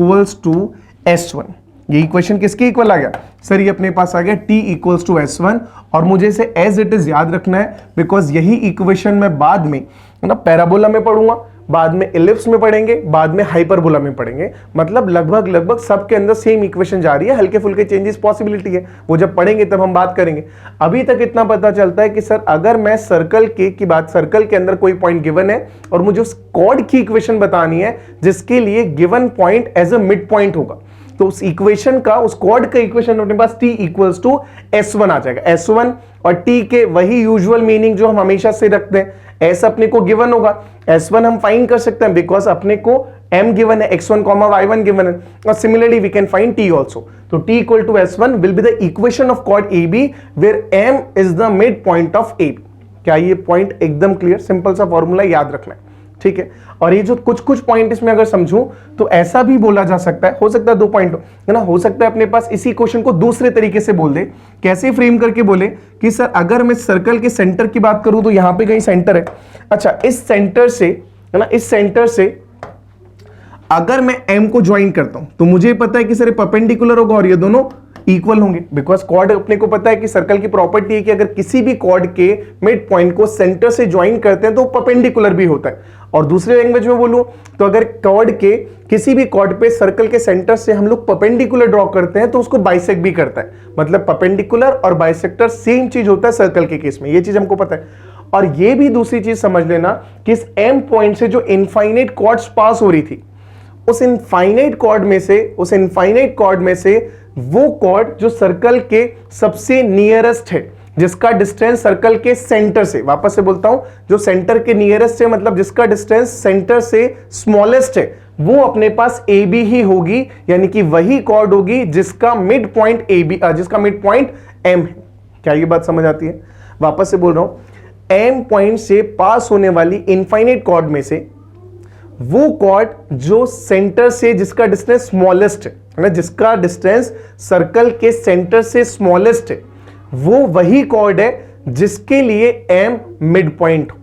S1। ये इक्वेशन किसके इक्वल आ गया सर, ये अपने पास आ गया T = S1 और मुझे इसे एज इट इज याद रखना है बिकॉज यही इक्वेशन मैं बाद में ना पैराबोला में पढ़ूंगा, बाद में इलिप्स में पढ़ेंगे, बाद में हाइपरबोला में पढ़ेंगे। मतलब लगभग सबके अंदर सेम इक्वेशन जा रही है, हल्के फुल्के चेंजेस पॉसिबिलिटी है, वो जब पढ़ेंगे तब हम बात करेंगे। अभी तक इतना पता चलता है कि सर अगर मैं सर्कल के अंदर कोई पॉइंट गिवन है और मुझे उस कॉर्ड की इक्वेशन बतानी है जिसके लिए given point as a mid point होगा, तो उस इक्वेशन का, उस कॉर्ड का इक्वेशन अपने पास T = S1 आ जाएगा। S1 और T के वही यूजुअल मीनिंग जो हम हमेशा से रखते हैं। S अपने को गिवन होगा, S1 हम फाइंड कर सकते हैं बिकॉज अपने को M गिवन है, x1, y1 गिवन है, और similarly we can find T also. तो T = S1 will be the equation of chord AB where M is the mid point of AB। क्या ये पॉइंट एकदम क्लियर, सिंपल सा formula याद रखना है। ठीक है। और ये जो कुछ कुछ पॉइंट इसमें अगर समझूं तो ऐसा भी बोला जा सकता है, हो सकता है 2 पॉइंट है ना, हो सकता है अपने पास इसी क्वेश्चन को दूसरे तरीके से बोल दे। कैसे फ्रेम करके बोले कि सर अगर मैं सर्कल के सेंटर की बात करूं तो यहां पे कहीं सेंटर है, अच्छा इस सेंटर से है ना, इस सेंटर से अगर मैं एम को ज्वाइन करता हूं तो मुझे पता है कि सर परपेंडिकुलर होगा और ये दोनों इक्वल होंगे, बिकॉज कॉर्ड अपने को पता है कि सर्कल की प्रॉपर्टी है कि अगर किसी भी कॉर्ड के मिड पॉइंट को सेंटर से ज्वाइन करते हैं तो परपेंडिकुलर भी होता है। और दूसरे लैंग्वेज में बोलूं तो अगर कॉर्ड के किसी भी कॉर्ड पे सर्कल के सेंटर से हम लोग परपेंडिकुलर ड्रॉ करते हैं तो उसको बाइसेक्ट भी करता है, मतलब परपेंडिकुलर और बाइसेक्टर सेम चीज होता है सर्कल के केस में, ये चीज हमको पता है। और ये भी दूसरी चीज समझ लेना कि इस एम पॉइंट से जो इनफाइनाइट कॉर्ड्स पास हो रही थी, उस इनफाइनाइट कॉर्ड में से वो कॉर्ड जो सर्कल के सबसे नियरेस्ट है, जिसका डिस्टेंस सर्कल के सेंटर से, वापस से बोलता हूं, जो सेंटर के नियरेस्ट है मतलब जिसका डिस्टेंस सेंटर से स्मॉलेस्ट है, वो अपने पास ए बी ही होगी, यानी कि वही कॉर्ड होगी जिसका मिड पॉइंट ए बी, जिसका मिड पॉइंट एम है। क्या ये बात समझ आती है? वापस से बोल रहा हूं, एम पॉइंट से पास होने वाली इनफाइनाइट कॉर्ड में से वो कॉर्ड जो सेंटर से, जिसका डिस्टेंस स्मॉलेस्ट है ना, जिसका डिस्टेंस सर्कल के सेंटर से स्मॉलेस्ट है, वो वही कॉर्ड है जिसके लिए एम मिड पॉइंट हो।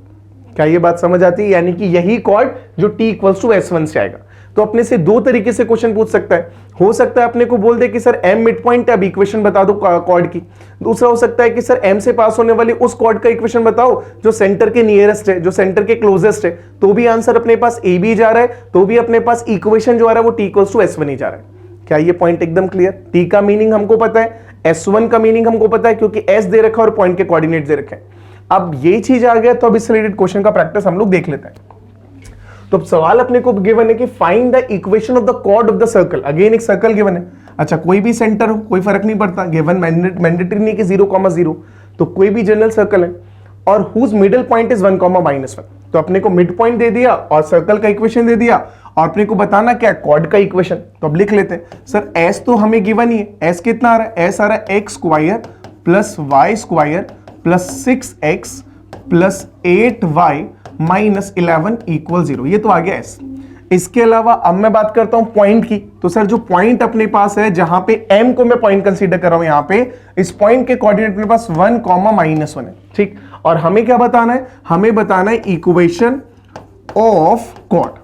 क्या ये बात समझ आती है? यानी कि यही कॉर्ड जो t इक्वल्स टू s1 से आएगा। तो अपने से दो तरीके से क्वेश्चन पूछ सकता है, हो सकता है अपने को बोल दे कि सर m मिड पॉइंट है, अब इक्वेशन बता दो कॉर्ड की। दूसरा हो सकता है कि सर m से पास होने वाली उस कॉर्ड का इक्वेशन बताओ जो सेंटर के नियरेस्ट है, जो सेंटर के क्लोजेस्ट है, तो भी आंसर अपने पास a b जा रहा है, तो भी अपने पास इक्वेशन जो आ रहा है वो t इक्वल्स टू s1 ही जा रहा है। क्या ये पॉइंट एकदम क्लियर? t का मीनिंग हमको पता है, s1 का मीनिंग हमको पता है क्योंकि s दे रखा और पॉइंट के कोऑर्डिनेट दे रखे हैं। अब ये चीज आ गया तो अब इससे रिलेटेड क्वेश्चन का प्रैक्टिस हम लोग देख लेते हैं। तो सवाल अपने को गिवन है कि find the equation of the chord of the circle. Again एक सर्कल गिवन है, अच्छा कोई भी सेंटर हो कोई फर्क नहीं पड़ता, गिवन मैंडेटरी नहीं कि 0,0, तो कोई भी जनरल सर्कल है और हुज मिडिल पॉइंट इज 1,-1। तो अपने को मिड पॉइंट दे दिया और सर्कल का इक्वेशन दे दिया और अपने को बताना क्या, कॉर्ड का इक्वेशन। तो अब लिख लेते हैं। सर एस तो हमें गिवन ही है, एस कितना आ रहा है? एस आ रहा है x square plus y square plus 6x plus 8y minus 11 equal 0। ये तो आ गया एस। इसके अलावा अब मैं बात करता हूं पॉइंट की। तो सर जो पॉइंट अपने पास है, जहां पे m को मैं पॉइंट कंसीडर कर रहा हूं, यहां पे इस पॉइंट के कोऑर्डिनेट अपने पास 1,-1 है, ठीक। और हमें क्या बताना है? हमें बताना है इक्वेशन ऑफ कॉर्ड।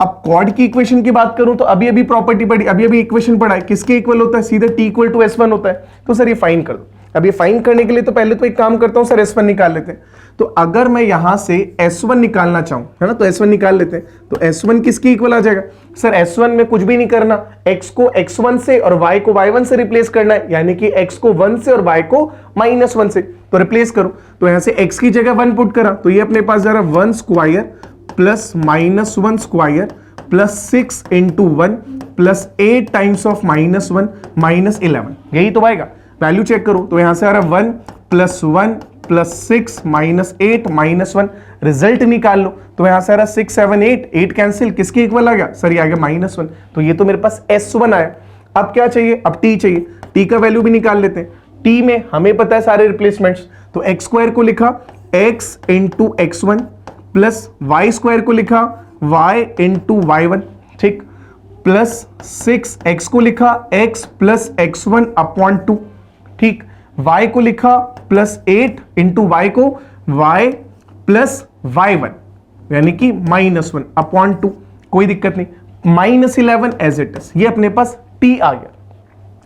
अब कॉर्ड की इक्वेशन की बात करूं तो अभी प्रॉपर्टी पढ़ी, अभी इक्वेशन पढ़ा है, किसके इक्वल होता है? सीधे t इक्वल टू s1 होता है। तो सर ये फाइंड कर दो। अब ये फाइंड करने के लिए तो पहले तो एक काम करता हूं सर, s1 निकाल लेते हैं। तो अगर मैं यहां से s1 निकालना चाहूं, है ना, तो s1 निकाल लेते हैं। तो s1 किसके इक्वल आ जाएगा? सर s1 में कुछ भी नहीं करना, x को x1 से और y को y1 से रिप्लेस करना है, यानी कि x को 1 से और y को -1 से। तो रिप्लेस करो, तो यहां से x की जगह 1 पुट करा, तो ये अपने पास जा रहा 1 square plus -1 square plus 6 into 1 plus 8 times of -1 minus 11, यही तो आएगा। वैल्यू चेक करो, तो यहां से आ रहा 1 plus 1 plus 6 minus 8 minus 1, result निकाल लो। तो यहां से आ रहा 6 7 8 कैंसिल, किसके इक्वल आ गया? सर ये आ गया -1। तो ये तो मेरे पास s1 आया। अब क्या चाहिए? अब t चाहिए। t का वैल्यू भी निकाल लेते हैं। t में हमें पता है सारे रिप्लेसमेंट्स, तो x स्क्वायर को लिखा x into x1 plus y square को लिखा y इंटू y1, ठीक, प्लस 6x को लिखा x प्लस x1 अपॉन 2, ठीक, y को लिखा प्लस 8 इंटू y को y प्लस y1 यानी कि -1 अपॉन 2, कोई दिक्कत नहीं, -11 एज इट इज। ये अपने पास t आ गया।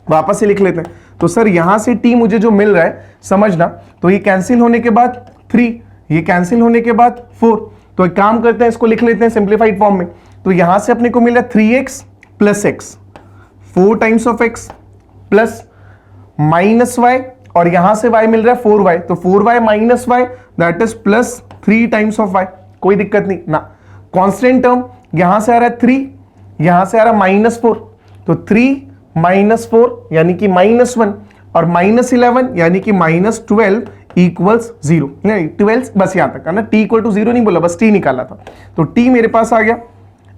वापस से लिख लेते हैं। तो सर यहां से t मुझे जो मिल रहा है समझना, तो ये कैंसिल होने के बाद 3, ये कैंसिल होने के बाद 4। तो एक काम करते हैं, इसको लिख लेते हैं सिंप्लीफाइड फॉर्म में। तो यहां से अपने को मिला 3x plus x, 4 times of x plus minus y, और यहां से y मिल रहा है 4y, तो 4y minus y that is plus 3 times of y, कोई दिक्कत नहीं ना। कांस्टेंट टर्म यहां से आ रहा है 3, यहां से आ रहा है -4, तो 3 -4 यानी कि -1 और -11 यानी कि -12 इक्वल्स 0। नहीं 12 बस यहां तक है ना, t इक्वल टू 0 नहीं बोला, बस t निकाला था। तो t मेरे पास आ गया,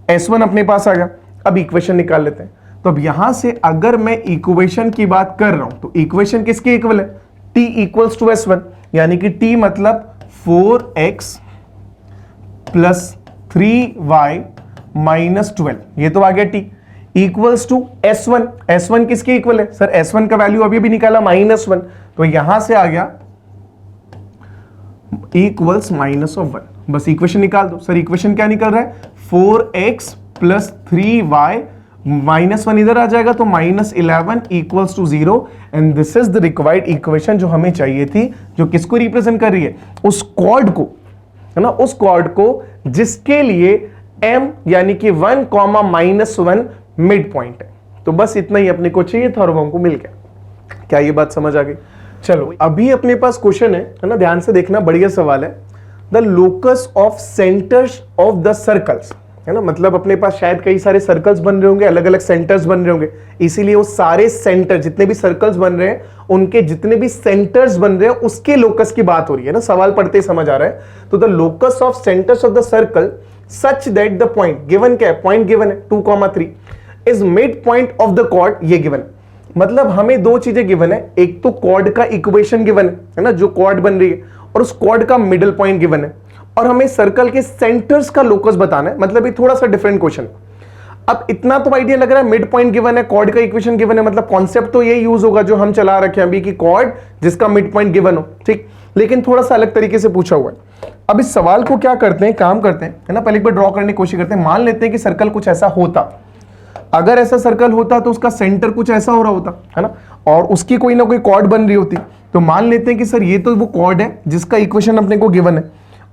s1 अपने पास आ गया। अब इक्वेशन निकाल लेते हैं। तो अब यहां से अगर मैं इक्वेशन की बात कर रहा हूं तो इक्वेशन किसके इक्वल है? t इक्वल्स टू s1, यानी कि t मतलब 4x प्लस 3y माइनस 12, ये तो आ गया t equals to S1। S1 किसके इक्वल है सर? S1 का वैल्यू अभी भी निकाला -1, तो यहां से आ गया इक्वल्स -1। बस इक्वेशन निकाल दो सर। इक्वेशन क्या निकल रहा है? 4x प्लस 3y -1 इधर आ जाएगा तो -11 equals to 0 and this is the required equation जो हमें चाहिए थी, जो किसको रिप्रेजेंट कर रही है? उस कॉर्ड को, है ना, उस कॉर्ड को जिसके लिए m यानी कि 1, -1 मिड पॉइंट है। तो बस इतना ही अपने को चाहिए था और वो हमको मिल गया। क्या ये बात समझ आ गई? चलो अभी अपने पास क्वेश्चन है ना, ध्यान से देखना, बढ़िया सवाल है। The locus of centres of the circles, है ना, मतलब अपने पास शायद कई सारे सर्कल्स बन रहे होंगे, अलग अलग सेंटर्स बन रहे होंगे, इसीलिए वो सारे सेंटर जितने भी सर्कल्स बन रहे हैं उनके जितने भी सेंटर्स बन रहे हैं उसके लोकस की बात हो रही है ना, सवाल पढ़ते ही समझ आ रहा है। तो the locus of centres of the circle such that the point given, क्या है? पॉइंट गिवन है 2,3 is mid point of the chord, ये गिवन है। मतलब हमें दो चीजें गिवन है, एक तो कॉर्ड का इक्वेशन गिवन है ना, जो कॉर्ड बन रही है, और उस कॉर्ड का मिडिल पॉइंट गिवन है, और हमें सर्कल के सेंटर्स का लोकस बताना है। मतलब ये थोड़ा सा डिफरेंट क्वेश्चन। अब इतना तो आइडिया लग रहा है, मिड पॉइंट गिवन है, कॉर्ड का इक्वेशन गिवन है, मतलब कॉन्सेप्ट तो ये यूज होगा जो हम चला रखे हैं अभी कि कॉर्ड जिसका मिड पॉइंट गिवन हो, ठीक। लेकिन थोड़ा सा अलग तरीके से पूछा हुआ है। अब इस सवाल को क्या करते हैं, काम करते हैं, है ना, पहले एक बार ड्रॉ करने की कोशिश करते हैं। मान लेते हैं कि सर्कल कुछ ऐसा होता, अगर ऐसा सर्कल होता तो उसका सेंटर कुछ ऐसा हो रहा होता, है ना, और उसकी कोई ना कोई कॉर्ड बन रही होती। तो मान लेते हैं कि सर ये तो वो कॉर्ड है जिसका इक्वेशन अपने को गिवन है,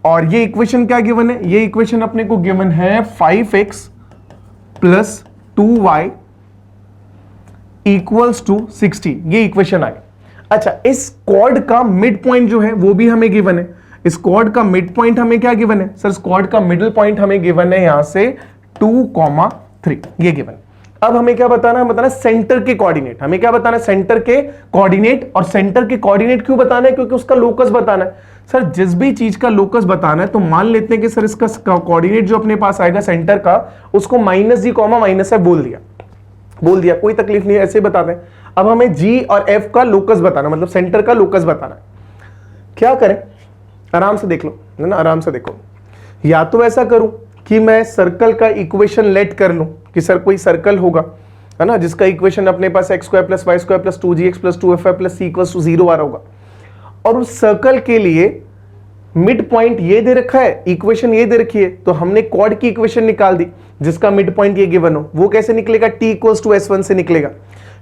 और ये इक्वेशन क्या गिवन है? ये इक्वेशन अपने को गिवन है 5x plus 2y equals to 16, ये इक्वेशन आई। अच्छा, इस कॉर्ड का मिड पॉइंट जो है वो भी हमें गिवन है। इस कॉर्ड का मिड पॉइंट हमें क्या गिवन है सर? इस कॉर्ड का मिडिल पॉइंट हमें गिवन है यहां से 2,3, ये गिवन। अब हमें क्या बताना है? बताना सेंटर के कोऑर्डिनेट। हमें क्या बताना है? सेंटर के कोऑर्डिनेट। और सेंटर के कोऑर्डिनेट क्यों बताना है? क्योंकि उसका लोकस बताना है। सर जिस भी चीज का लोकस बताना है तो मान लेते हैं कि सर इसका कोऑर्डिनेट जो अपने पास आएगा सेंटर का, उसको -g, -f बोल दिया, कोई तकलीफ नहीं है, ऐसे बताते हैं। अब हमें g और f का लोकस बताना, मतलब सेंटर का लोकस बताना है। क्या करें? आराम से देख लो, है ना, आराम से देखो। या तो ऐसा करूं कि मैं सर्कल का इक्वेशन लेट कर लूं कि सर कोई सर्कल होगा, है ना, जिसका इक्वेशन अपने पास x² + y² + 2gx + 2fy + c = 0 आ रहा होगा, और उस सर्कल के लिए मिड पॉइंट ये दे रखा है, इक्वेशन ये दे रखी है, तो हमने कॉर्ड की इक्वेशन निकाल दी जिसका मिड पॉइंट ये गिवन हो। वो कैसे निकलेगा? t = s1 से निकलेगा।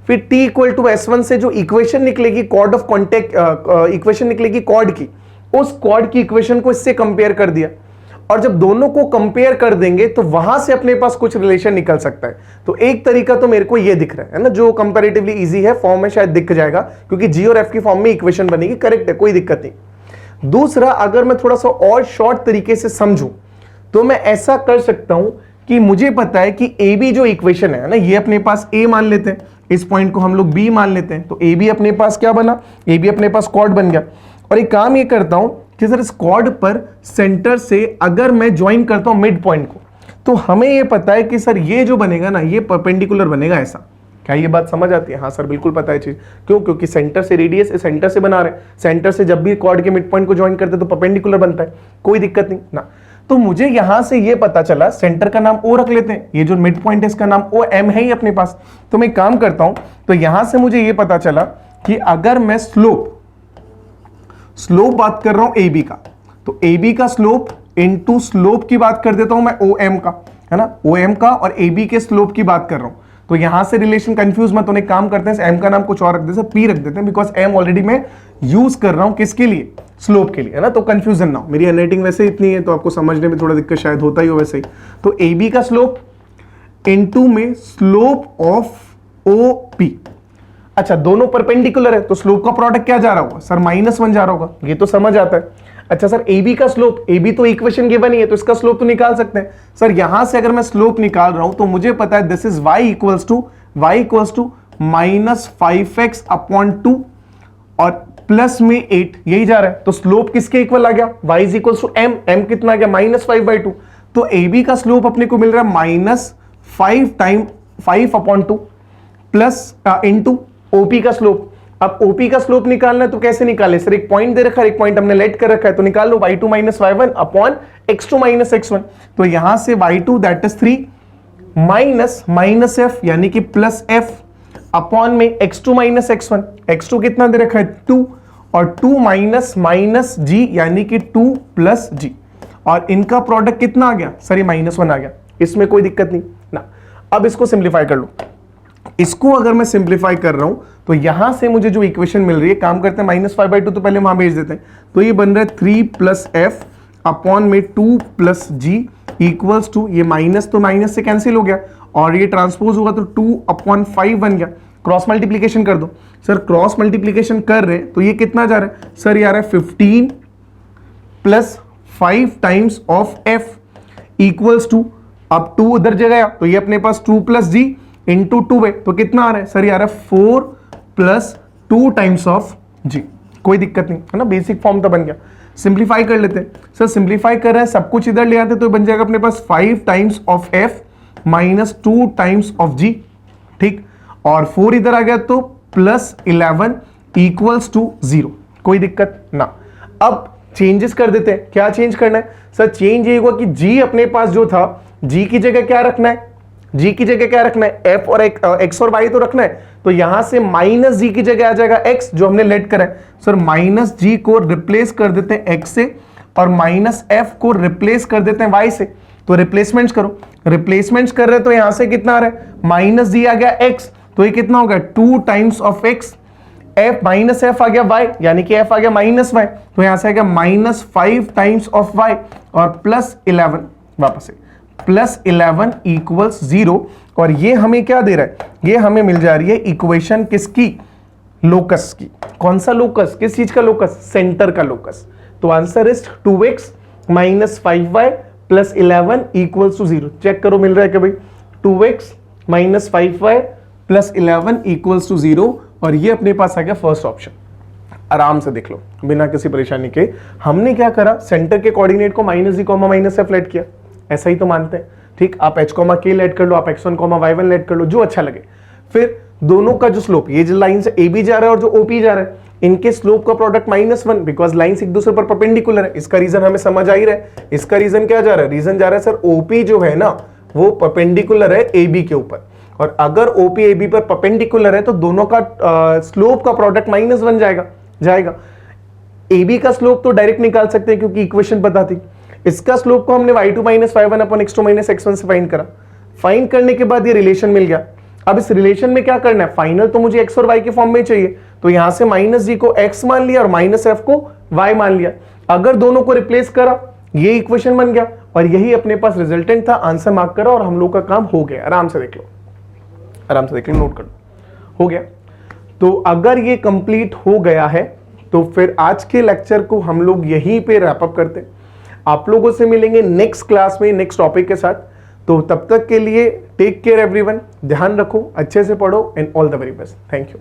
फिर t = s1 से जो इक्वेशन निकलेगी, कॉर्ड ऑफ कॉन्टेक्ट इक्वेशन निकलेगी कॉर्ड की, उस कॉर्ड की इक्वेशन को इससे कंपेयर कर दिया, और जब दोनों को कंपेयर कर देंगे तो वहां से अपने पास कुछ रिलेशन निकल सकता है। तो एक तरीका तो मेरे को ये दिख रहा है ना, जो कंपैरेटिवली इजी है, फॉर्म में शायद दिख जाएगा क्योंकि जी और एफ की फॉर्म में इक्वेशन बनेगी, करेक्ट है, कोई दिक्कत नहीं। दूसरा, अगर मैं थोड़ा सा और शॉर्ट तरीके से समझूं तो मैं ऐसा कर सकता हूं कि मुझे पता है कि ए बी जो इक्वेशन है ना, ये अपने पास ए मान लेते हैं, इस पॉइंट को हम लोग बी मान लेते हैं, तो ए बी अपने पास क्या बना? ए बी अपने पास कॉर्ड बन गया। और एक काम ये करता हूं कि सर इस कॉर्ड पर सेंटर से अगर मैं ज्वाइन करता हूं मिड पॉइंट को, तो हमें ये पता है कि सर ये जो बनेगा ना, ये परपेंडिकुलर बनेगा ऐसा। क्या ये बात समझ आती है? हाँ सर बिल्कुल पता है चीज। क्यों? क्योंकि सेंटर से रेडियस, सेंटर से बना रहे हैं, सेंटर से जब भी कॉर्ड के मिड पॉइंट को ज्वाइन करते हैं तो परपेंडिकुलर बनता है, कोई दिक्कत नहीं ना। तो मुझे यहां से ये पता चला, सेंटर का नाम ओ रख लेते हैं, ये जो मिड पॉइंट है इसका नाम ओ, एम है ही अपने पास। तो मैं काम करता हूं, तो यहां से मुझे ये पता चला कि अगर मैं स्लोप बात कर रहा हूं ए बी का, तो ए बी का स्लोप इनटू स्लोप की बात कर देता हूं मैं ओ एम का, है ना, ओ एम का, और ए बी के स्लोप की बात कर रहा हूं। तो यहां से रिलेशन कंफ्यूज मत होने, काम करते हैं एम का नाम कुछ और रख देते हैं, पी रख देते हैं, बिकॉज एम ऑलरेडी मैं यूज कर रहा हूं किसके लिए? स्लोप के लिए, है ना। तो कंफ्यूजन ना हो, मेरी हैंडराइटिंग वैसे इतनी है तो आपको समझने में थोड़ा दिक्कत शायद होता ही हो वैसे ही। तो ए बी का स्लोप इनटू में स्लोप ऑफ ओ पी। अच्छा, दोनों परपेंडिकुलर है तो स्लोप का प्रोडक्ट क्या जा रहा होगा सर? -1 जा रहा होगा, ये तो समझ आता है। अच्छा सर, ए बी का स्लोप, ए बी तो इक्वेशन गिवन ही है तो इसका स्लोप तो निकाल सकते हैं। सर यहां से अगर मैं स्लोप निकाल रहा हूं तो मुझे पता है this is y equals to -5x/2 और प्लस में 8, यही जा रहा है। तो स्लोप किसके इक्वल आ गया? y is equals to m, m कितना आ गया? -5/2। तो ए बी का स्लोप अपने को मिल रहा है -5/2 प्लस इंटू ओपी का स्लोप, अब ओपी का स्लोप निकालना है तो कैसे निकाले सर, एक पॉइंट दे रखा है, एक पॉइंट हमने लेट कर रखा है, तो निकाल लो y2 minus y1 upon x2 minus x1। तो यहां से y2 that is 3 minus minus f यानी कि प्लस f अपॉन में x2 माइनस x1, x2 कितना दे रखा है 2 और 2 माइनस माइनस g यानी कि 2 प्लस g, और इनका प्रोडक्ट कितना आ गया सर, ये -1 आ गया, इसमें कोई दिक्कत नहीं ना। अब इसको सिंप्लीफाई कर लो, इसको अगर मैं सिंप्लीफाई कर रहा हूं तो यहां से मुझे जो इक्वेशन मिल रही है, काम करते हैं -5/2 तो पहले वहां भेज देते हैं, तो ये बन रहा है 3 प्लस एफ अपॉन में 2 प्लस जी इक्वल्स टू, ये माइनस तो माइनस से कैंसिल हो गया और ये ट्रांसपोज होगा तो 2/5 बन गया। क्रॉस मल्टीप्लीकेशन कर दो सर, क्रॉस मल्टीप्लीकेशन कर रहे तो ये कितना जा रहा है सर, ये आ रहा है 15 plus 5 times of f equals to, अब 2 उधर जगह तो ये अपने पास 2 प्लस जी इंटू 2 है, तो कितना आ रहा है सर, ये आ रहा है 4 प्लस 2 टाइम्स ऑफ जी। कोई दिक्कत नहीं है ना, बेसिक फॉर्म तो बन गया। सिंप्लीफाई कर लेते हैं सर, सिंप्लीफाई कर रहे हैं सब कुछ इधर ले आते तो बन जाएगा अपने पास 5 times of f minus 2 times of g, ठीक, और 4 इधर आ गया तो प्लस 11 इक्वल्स टू 0। कोई दिक्कत ना। अब चेंजेस कर देते हैं, क्या चेंज करना है सर, चेंज ये होगा कि g अपने पास जो था, g की जगह क्या रखना है, g की जगह क्या रखना है, f और x और y तो रखना है, तो यहां से माइनस जी की जगह आ जाएगा x जो हमने लेट करा है सर, माइनस जी को रिप्लेस कर देते हैं x से और माइनस f को रिप्लेस कर देते हैं y से, तो रिप्लेसमेंट्स करो, रिप्लेसमेंट्स कर रहे हैं तो यहां से कितना आ रहा है, माइनस जी आ गया x, तो ये कितना होगा 2 times of x, f minus f आ गया y यानी कि f आ गया माइनस y, तो यहां से आ गया -5 टाइम्स ऑफ y और प्लस 11, वापस से प्लस 11 इक्वल्स 0, और ये हमें क्या दे रहा है, ये हमें मिल जा रही है इक्वेशन किसकी, लोकस की। कौन सा लोकस, किस चीज का लोकस, सेंटर का लोकस। तो answer is 2x minus 5y plus 11 equals to 0। Check करो मिल रहा है कि भाई 2x minus 5y plus 11 equals to 0, और ये अपने पास आ गया फर्स्ट ऑप्शन। आराम से देख लो बिना किसी परेशानी के, हमने क्या करा, सेंटर के कोऑर्डिनेट को -g, -f लेट किया, ऐसा ही तो मानते हैं, ठीक। आप h, k लेट कर लो, आप x1, y1 लेट कर लो, जो अच्छा लगे। फिर दोनों का जो स्लोप, ये जो लाइन से AB जा रहा है और जो OP जा रहा है, इनके स्लोप का प्रोडक्ट -1, बिकॉज लाइंस एक दूसरे पर परपेंडिकुलर है। इसका रीजन हमें समझ आ ही रहा है। इसका रीजन क्या जा रहा है, रीजन जा रहा है सर OP जो है ना वो परपेंडिकुलर है AB के ऊपर, और अगर OP AB पर परपेंडिकुलर है तो दोनों का स्लोप का प्रोडक्ट -1 जाएगा। AB का स्लोप तो डायरेक्ट निकाल सकते हैं क्योंकि इक्वेशन पता थी। इसका स्लोप को हमने y2 minus y1 upon x2 minus x1 से फाइंड करा। फाइंड करने के बाद ये रिलेशन मिल गया। अब इस रिलेशन में क्या करना है, फाइनल तो मुझे x और y के फॉर्म में चाहिए, तो यहां से -g को x मान लिया और -f को y मान लिया। अगर दोनों को रिप्लेस करा, ये इक्वेशन बन गया, और यही अपने पास रिजल्टेंट था। आंसर मार्क करा और हम लोग का काम हो गया। आराम से देख लो, आराम से देख लो, नोट कर लो, हो गया। तो अगर ये कंप्लीट हो गया है तो फिर आज के लेक्चर को हम लोग यहीं पे रैप अप करते हैं। आप लोगों से मिलेंगे नेक्स्ट क्लास में नेक्स्ट टॉपिक के साथ। तो तब तक के लिए टेक केयर एवरीवन, ध्यान रखो, अच्छे से पढ़ो, and all the very best. Thank you.